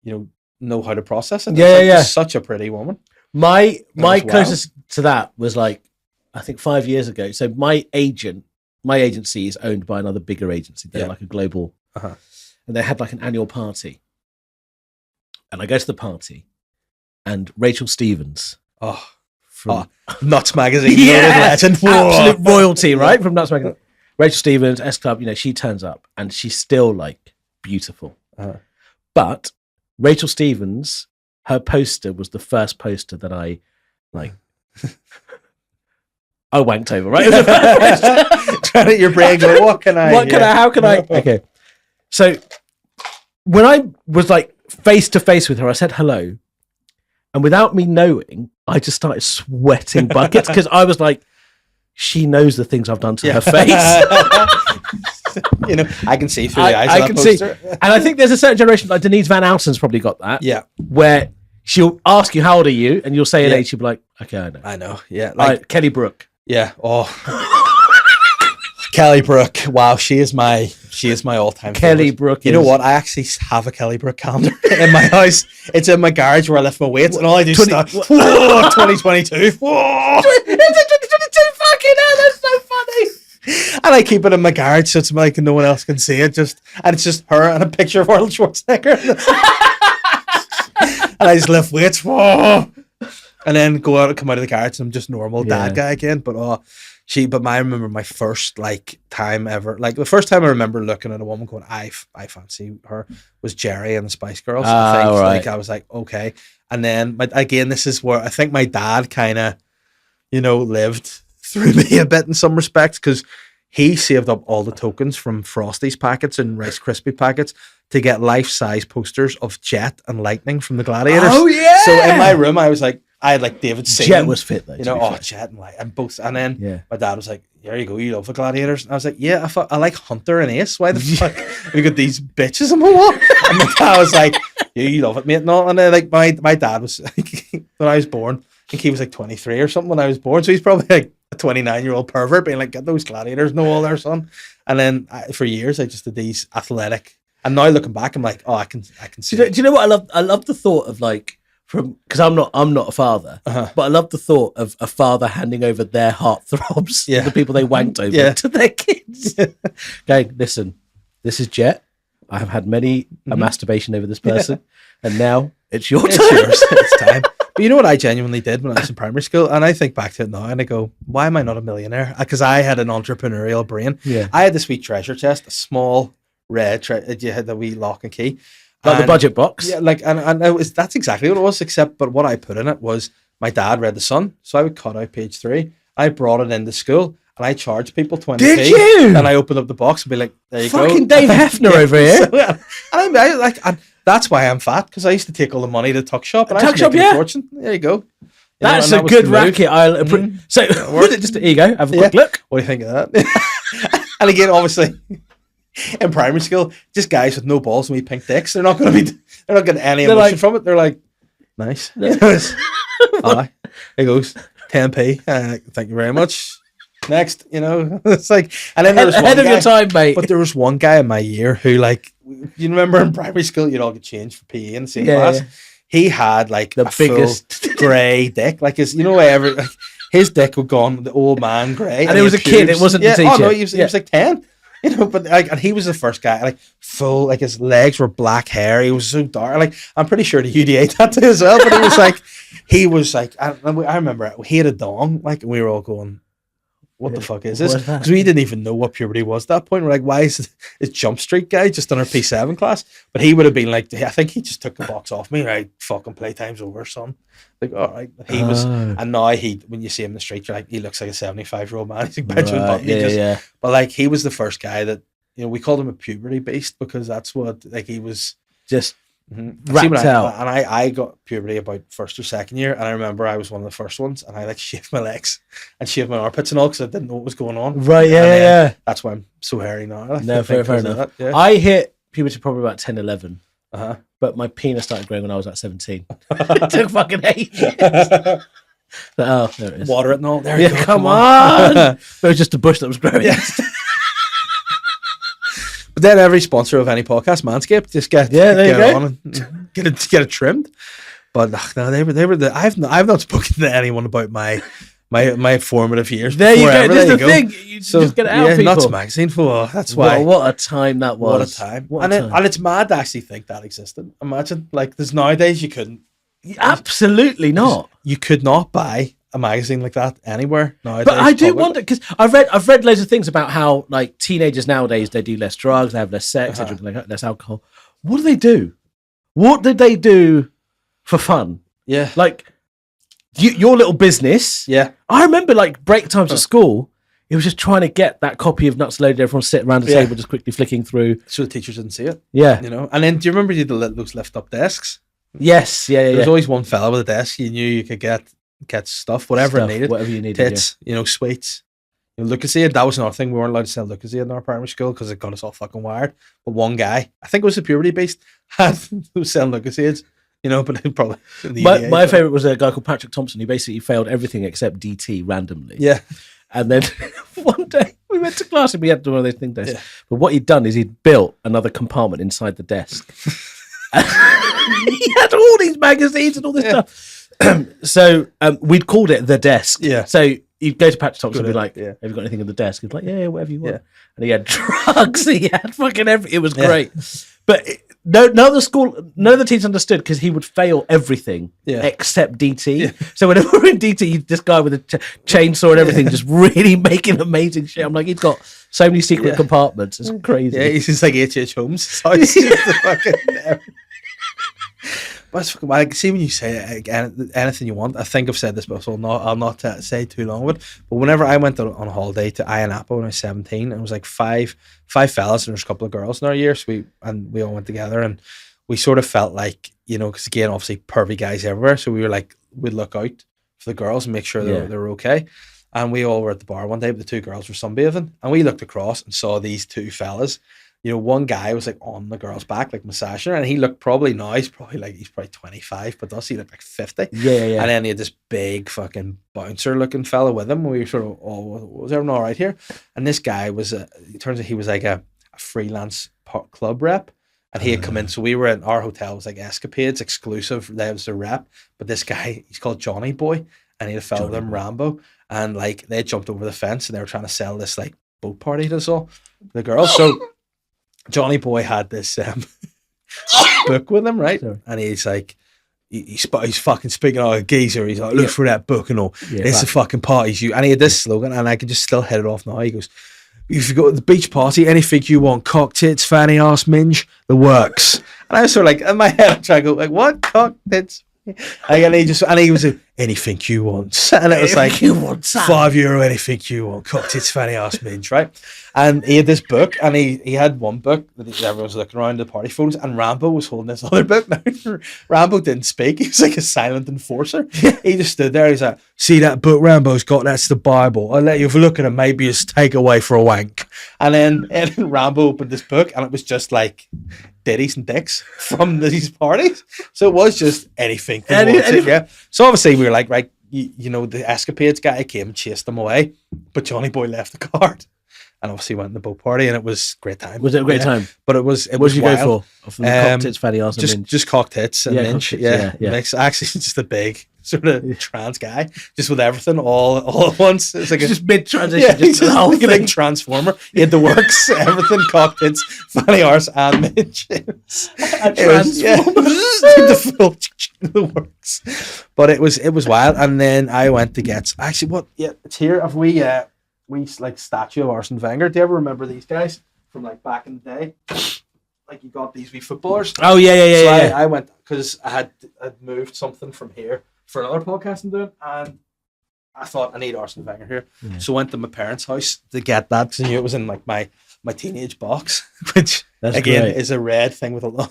you know how to process it. She's such a pretty woman. My closest to that was like, I think 5 years ago. So my agency is owned by another bigger agency. They're like a global, and they had like an annual party. And I go to the party, and Rachel Stevens. From Nuts Magazine. Legend. Absolute royalty, right? From Nuts Magazine. Rachel Stevens, S Club, you know, she turns up and she's still like beautiful. But Rachel Stevens, her poster was the first poster that I like. I wanked over, right? Trying to your brain go, how can I? Okay. So when I was like face to face with her, I said hello. And without me knowing, I just started sweating buckets because I was like, she knows the things I've done to her face. You know, I can see through the eyes of that poster. And I think there's a certain generation, like Denise Van Outen's probably got that. Yeah. Where she'll ask you, "How old are you?" And you'll say an age, she'll be like, "Okay, I know." Yeah. Like Kelly Brook. Yeah. Oh. Kelly Brook. Wow, she is my She is my all-time Kelly favorite. Brook. You know what? I actually have a Kelly Brook calendar in my house. It's in my garage where I lift my weights, and all I do is start. Whoa, 2022. Whoa. It's 2022. Fucking hell, that's so funny. And I keep it in my garage so it's like no one else can see it. And it's just her and a picture of Arnold Schwarzenegger. And I just lift weights. Whoa. And then come out of the garage and I'm just normal dad guy again. But I remember my first like time ever. Like the first time I remember looking at a woman going, I fancy her, was Jerry and the Spice Girls. Like I was like, okay. And then this is where I think my dad kind of, lived through me a bit in some respects, because he saved up all the tokens from Frosties packets and Rice Krispie packets to get life-size posters of Jet and Lightning from the Gladiators. Oh yeah. So in my room, I had like David Seaman. Jet was fit though. Jet and Light and both. And then my dad was like, "There you go, you love the Gladiators." And I was like, "Yeah, I like Hunter and Ace. Why the fuck we got these bitches on my wall?" And my dad was like, "Yeah, you love it, mate." And all. And then like my dad was like, when I was born, I think he was like 23 or something when I was born. So he's probably like a 29-year-old pervert being like, "Get those Gladiators, know all their son." And then for years I just did these athletic. And now looking back, I'm like, oh, I can see. Do you know what I love? I love the thought of like, because I'm not a father, but I love the thought of a father handing over their heartthrobs, the people they wanked over, to their kids. Going, listen, this is Jet. I have had many a masturbation over this person, and now it's your turn. It's time. But you know what I genuinely did when I was in primary school, and I think back to it now, and I go, why am I not a millionaire? Because I had an entrepreneurial brain. Yeah, I had the sweet treasure chest, a small red. You had the wee lock and key. Like the budget box. Yeah, like and that's exactly what it was, but what I put in it was my dad read The Sun. So I would cut out page 3. I brought it into school and I charged people 20p. Did you? And I opened up the box and be like, there you Fucking go. Dave Hefner over here. So, and that's why I'm fat, because I used to take all the money to the tuck shop and I used to make a fortune. There you go. That's a good racket. So just here you go, have a quick look. What do you think of that? And again, obviously, in primary school, just guys with no balls and wee pink dicks. They're not getting any emotion from it. They're like, nice. Aye, here goes 10p. Thank you very much. Next, it's like, and then there was ahead of your time, mate. But there was one guy in my year who, like, you remember in primary school, you'd all get changed for PE in the same class. He had like the biggest grey dick, like his, his dick would gone the old man grey, and it was a kid. It wasn't the teacher. Oh no, he was like 10. But like, and he was the first guy, like full, like his legs were black hair. He was so dark. Like I'm pretty sure the UDA tattoo as well. But he was like, I remember he had a dong, like, and we were all going, what the fuck is this? Because we didn't even know what puberty was at that point. We're like, why is Jump Street guy just on our P7 class? But he would have been like, I think he just took the box off me. Right, fucking playtime's over, son. Like, all right. He was, and now when you see him in the street, you're like, he looks like a 75-year-old man. He's like Benjamin Button. But like, he was the first guy that, we called him a puberty beast, because that's what, like, he was just wrapped out. And I got puberty about first or second year, and I remember I was one of the first ones, and I like shaved my legs and shaved my armpits and all, because I didn't know what was going on. Right, yeah. That's why I'm so hairy now. No, fair enough. That, I hit puberty probably about 10, 11. But my penis started growing when I was like 17. It took fucking 8 years. There it is. Water it and all. There you go. Come on. But it was just a bush that was growing. Yeah. But then every sponsor of any podcast, Manscaped, just get on and get it trimmed. But no, they were I've not spoken to anyone about my formative years. There you go. This is the thing. You just get it out, people. Nuts magazine for that's why. What a time that was. What a time. And it's mad to actually think that existed. Imagine, like, there's nowadays you couldn't. Absolutely not. You could not buy a magazine like that anywhere nowadays. But I do wonder, because I've read loads of things about how, like, teenagers nowadays, they do less drugs, they have less sex, they drink less alcohol. What do they do? What did they do for fun? Yeah. Like, your little business. Yeah. I remember, like, break times at school, it was just trying to get that copy of Nuts Loaded, everyone sitting around the table just quickly flicking through. So the teachers didn't see it. Yeah. And then do you remember those lift up desks? Yes. Yeah. There was always one fella with a desk. You knew you could get stuff, whatever you needed. Tits, sweets. Lucozade, that was another thing. We weren't allowed to sell Lucozade in our primary school because it got us all fucking wired. But one guy, I think it was a puberty beast, was selling Lucozades. But it probably my favorite was a guy called Patrick Thompson, who basically failed everything except DT randomly. Yeah. And then one day we we went to class and we had one of those thing desks. Yeah. But what he'd done is he'd built another compartment inside the desk. He had all these magazines and all this stuff. So we'd called it the desk. Yeah. So you'd go to Patrick Thompson and be like, yeah. have you got anything on the desk? He'd be like, yeah, whatever you want. Yeah. And he had drugs. He had fucking everything. It was great. But none of the teams understood because he would fail everything except DT. Yeah. So whenever we're in DT, this guy with a chainsaw and everything just really making amazing shit. I'm like, he's got so many secret compartments. It's crazy. Yeah, he's just like H.H. Holmes. But it's fucking, like, see when you say anything you want. I think I've said this before, so I'll not say too long of it. But whenever I went on holiday to Eshaan Akbar when I was 17, it was like five fellas and there's a couple of girls in our year. So we all went together and we sort of felt like, you know, because again, obviously pervy guys everywhere. So we were like, we'd look out for the girls and make sure they were okay. And we all were at the bar one day, but the two girls were sunbathing. And we looked across and saw these two fellas. You know, one guy was like on the girl's back, like massaging her, and he looked he's probably 25, but does he look like 50? Yeah. And then he had this big fucking bouncer looking fella with him. We were sort of, was everyone all right here? And this guy was, it turns out he was like a freelance club rep, and he had come in. So we were in our hotel, was like Escapades exclusive. That was the rep, but this guy, he's called Johnny Boy, and he had a fella with him, Rambo, and like they jumped over the fence and they were trying to sell this like boat party to us all, the girls. So Johnny Boy had this book with him, right? Sure. And he's like, he's fucking speaking out a geezer. He's like, look for that book and all. Yeah, it's the fucking parties you. And he had this slogan, and I can just still hit it off now. He goes, if you go to the beach party, anything you want, cock tits, fanny ass, minge, the works. And I was sort of like, in my head, I'm trying to go, like, what? Cock tits? And he was like, anything you want. And it was like, you want €5, anything you want, cock tits, fanny ass, minge, right? And he had this book, and he had one book that everyone was looking around the party photos, and Rambo was holding this other book. Now, Rambo didn't speak. He was like a silent enforcer. He just stood there. He's like, see that book Rambo's got? That's the Bible. I'll let you have a look at it. Maybe it's take away for a wank. And then Rambo opened this book, and it was just like ditties and dicks from these parties. So it was just anything. Yeah. So obviously we were like, right, you know, the Escapades guy came and chased them away, but Johnny Boy left the card. And obviously went to the boat party, and it was a great time. Was it a great time? But it was. What did you go for? Cock tits, fatty ass, and minge? Just cock tits and minge. Yeah. Actually, just a big sort of trans guy, just with everything all at once. It's like just mid transition, just the whole thing. Like transformer. He had the works, everything, cock tits, fatty arse, and minge. The works. But it was wild. And then I went to get it's here. Have we like statue of Arsene Wenger. Do you ever remember these guys from like back in the day? Like you got these wee footballers. Oh yeah. I went because I'd moved something from here for another podcast I'm doing, and I thought I need Arsene Wenger here. Yeah. So I went to my parents' house to get that because I knew it was in like my teenage box, which is a red thing with a long.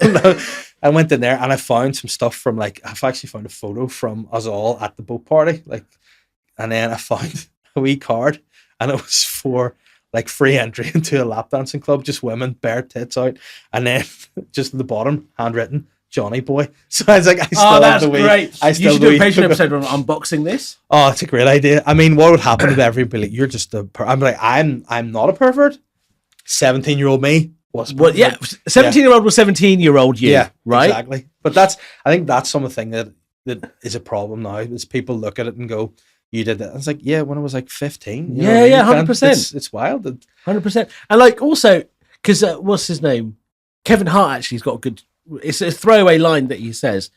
I went in there and I found some stuff from I've actually found a photo from us all at the boat party, and then I found a wee card. And it was for like free entry into a lap dancing club, just women, bare tits out, and then just at the bottom, handwritten, Johnny Boy. So I was like, I still have the great. You should do a Patreon episode on unboxing this. Oh, it's a great idea. I mean, what would happen if everybody like, you're just I'm like, I'm not a pervert. 17-year-old me was. Well, yeah, 17-year-old was 17-year-old you. Yeah, right. Exactly. But I think that's some of the thing that is a problem now. Is people look at it and go, you did that. I was like, yeah, when I was like 15. You know 100%. It's wild. 100%. And like also, because what's his name? Kevin Hart actually has got a good, it's a throwaway line that he says.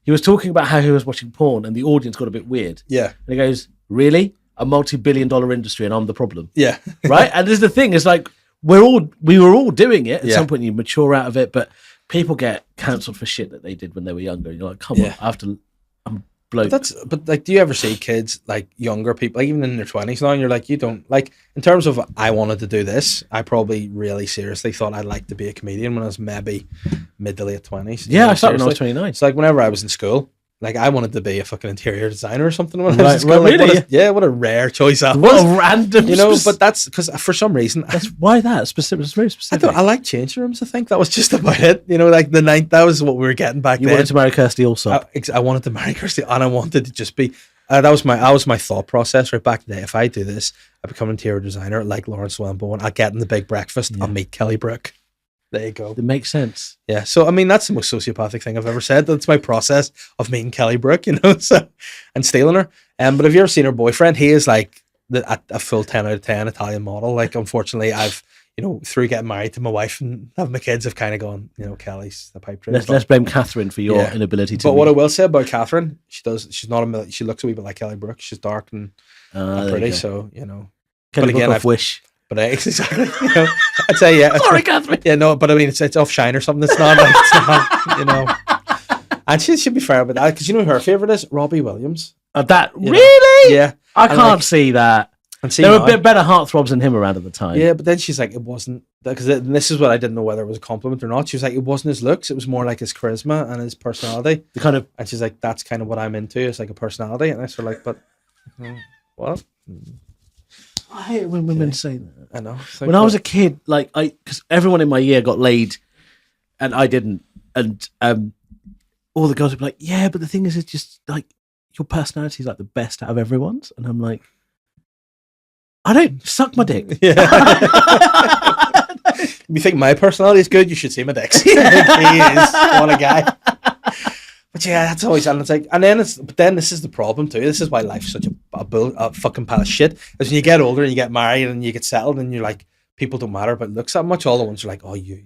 He was talking about how he was watching porn and the audience got a bit weird. Yeah. And he goes, really? A multi-billion-dollar industry and I'm the problem. Yeah. Right? And there's the thing, it's like, we were all doing it. At some point you mature out of it, but people get cancelled for shit that they did when they were younger. You're like, come on, I'm bloke. But like, do you ever see kids, like younger people, like even in their 20s now, and you're like, you don't, like, in terms of I wanted to do this, I probably really seriously thought I'd like to be a comedian when I was maybe mid to late 20s. Yeah, I started when I was 29. It's like whenever I was in school, like I wanted to be a fucking interior designer or something when I was in school. Well, like, really? What a rare choice that was. What a random, but that's because for some reason. Why that? Specific, it's very specific. I like changing rooms, I think. That was just about it. Like the ninth, that was what we were getting back then. You wanted to marry Kirsty also? I wanted to marry Kirsty, and I wanted to just be, that was my thought process right back today. If I do this, I become an interior designer like Lawrence Wellenborn. I get in the big breakfast. I'll meet Kelly Brook. There you go. It makes sense. Yeah. So I mean, that's the most sociopathic thing I've ever said. That's my process of meeting Kelly Brook, so and stealing her. But have you ever seen her boyfriend? He is like a full 10 out of 10 Italian model. Like, unfortunately, I've through getting married to my wife and having my kids, I've kind of gone, Kelly's the pipe dream. Let's blame Catherine for your inability to. But what I will say about Catherine, she looks a wee bit like Kelly Brook. She's dark and pretty, so Kelly Brook off Wish. But exactly, I'd say Sorry, Catherine. Yeah, no, but I mean it's off Shine or something. It's not, And she should be fair about that because who her favorite is Robbie Williams. That really? Yeah, I can't see that. And see there were a bit better heartthrobs than him around at the time. Yeah, but then she's like, it wasn't because this is what I didn't know whether it was a compliment or not. She was like, it wasn't his looks; it was more like his charisma and his personality. And she's like, that's kind of what I'm into. It's like a personality, and I sort of like, but what? I hate it when women say that. I know. Like, when I was a kid, because everyone in my year got laid, and I didn't, and all the girls would be like, yeah, but the thing is, it's just like your personality is like the best out of everyone's, and I'm like, I don't suck my dick. Yeah. If you think my personality is good, you should see my dick. He is what a guy. But yeah, that's always, and it's like, but then this is the problem too. This is why life's such a fucking pile of shit. Is when you get older and you get married and you get settled and you're like, people don't matter about looks that much. All the ones are like, oh, you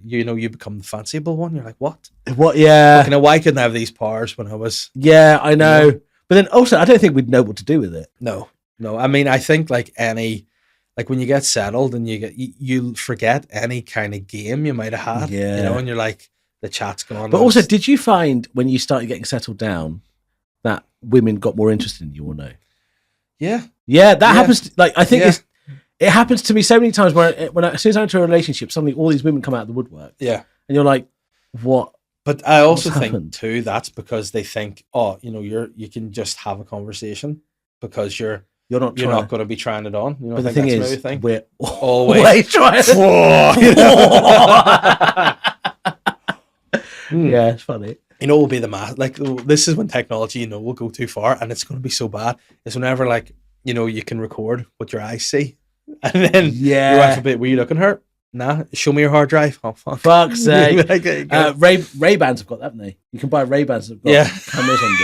become the fanciable one. You're like, what? What? Yeah. Why couldn't I have these powers when I was? Yeah, I know. But then also, I don't think we'd know what to do with it. No. I mean, I think like when you get settled and you forget any kind of game you might have had. Yeah. And you're like, the chat's gone. But also, did you find when you started getting settled down that women got more interested in you or no? Yeah. Yeah, that happens. I think it happens to me so many times where as soon as I'm into a relationship, suddenly all these women come out of the woodwork. Yeah. And you're like, what? But I also think too, that's because they think, oh, you can just have a conversation because you're not going to be trying it on. But the thing is, we're always trying. Yeah, it's funny. Will be the math. Like, this is when technology, will go too far, and it's going to be so bad. It's whenever, you can record what your eyes see, and then your wife a bit, were you looking hurt? Nah, show me your hard drive. Oh, fuck. Fuck's sake. Ray-Bans have got that, haven't they? You can buy Ray-Bans that have got cameras on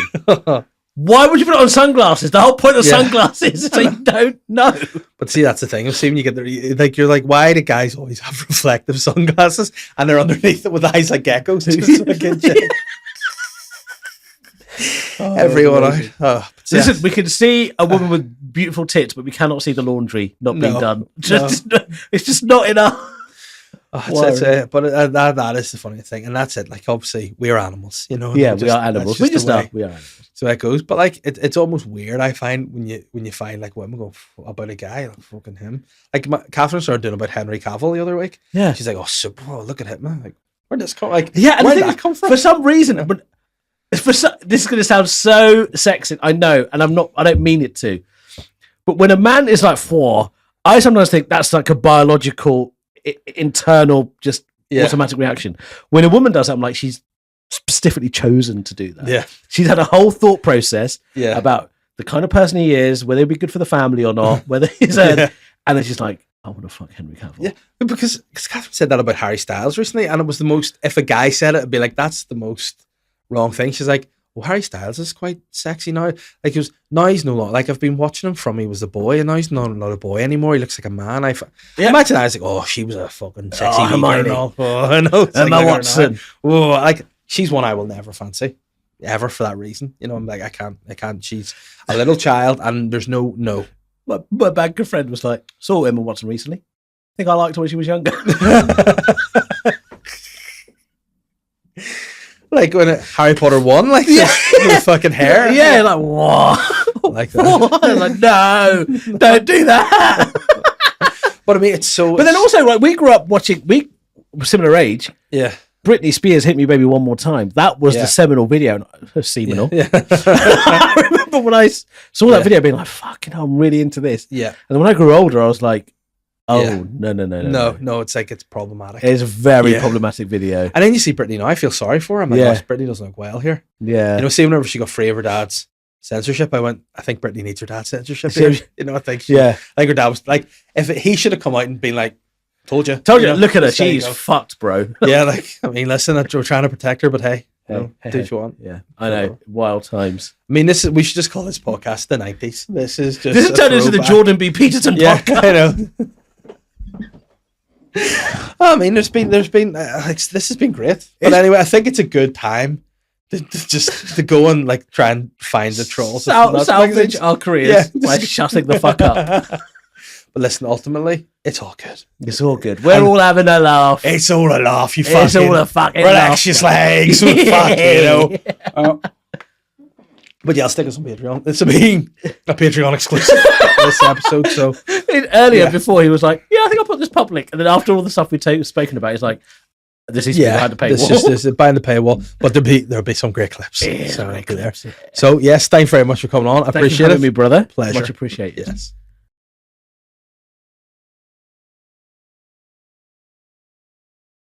them. Why would you put it on sunglasses? The whole point of sunglasses is so you don't know. But see, that's the thing. I've seen you get you're like, why do guys always have reflective sunglasses and they're underneath it with eyes like geckos? Everyone. Listen, we can see a woman with beautiful tits, but we cannot see the laundry not being done. It's just not enough. But that is the funny thing, and that's it. Like, obviously, we are animals, Yeah, we are animals. We are animals. So that goes. But it's almost weird. I find when you find like women go about a guy, like fucking him. Like Catherine started doing about Henry Cavill the other week. Yeah, she's like, oh, super. Oh, look at him, man. Like, where did this come? Like, yeah, where did that come from? For some reason, but this is going to sound so sexist. I know, and I'm not. I don't mean it to. But when a man is like 4, I sometimes think that's like a biological, internal, just automatic reaction. When a woman does that, I'm like, she's specifically chosen to do that. Yeah, she's had a whole thought process about the kind of person he is, whether he'd be good for the family or not, whether he's and then she's like, I want to fuck Henry Cavill. Yeah, because Catherine said that about Harry Styles recently, and it was the most. If a guy said it, it'd be like, that's the most wrong thing. She's like, well, Harry Styles is quite sexy now. Like, now he's no longer, like, I've been watching him from he was a boy, and now he's not a boy anymore. He looks like a man. Imagine I was like, oh, she was a fucking sexy girl. Oh, I know. Emma Watson. Oh, like, she's one I will never fancy, ever, for that reason. I'm like, I can't. She's a little child, and there's no. My bad good friend was like, saw Emma Watson recently. I think I liked her when she was younger. Like when Harry Potter 1, like the fucking hair. Yeah, like, what? Like that. Like, no, don't do that. But I mean, it's so. But then also, like, we grew up watching, we were similar age. Yeah. Britney Spears, Hit Me Baby One More Time. That was the seminal video. Seminal. Yeah. I remember when I saw that video being like, fucking hell, I'm really into this. Yeah. And then when I grew older, I was like, oh, no. It's like, it's problematic. It's a very problematic video. And then you see Britney now, I feel sorry for her. I'm like, Britney doesn't look well here. Yeah. See, whenever she got free of her dad's censorship. I think Britney needs her dad's censorship. You know, I think her dad was like, he should have come out and been like, told you, look at her, she's fucked, bro. Yeah, like, I mean, listen, we're trying to protect her, but hey, do what you want. Yeah, I know, wild times. I mean, we should just call this podcast the 90s. This is turned into the Jordan B. Peterson podcast. I know. I mean, there's been this has been great, but anyway, I think it's a good time to go and like try and find the trolls. Salvage our careers by shutting the fuck up. But listen, ultimately, it's all good. It's all good. We're all having a laugh. It's all a laugh. It's all a fucking relax your legs. Fuck, you know. But yeah, I'll stick us on Patreon. It's been a Patreon exclusive this episode. So earlier, before he was like, "Yeah, I think I'll put this public," and then after all the stuff we've spoken about, he's like, "This is behind the paywall." This is behind the paywall, but there'll be some great clips. So yes, thanks very much for coming on. I appreciate it, me brother. Pleasure. Much appreciated. Yes.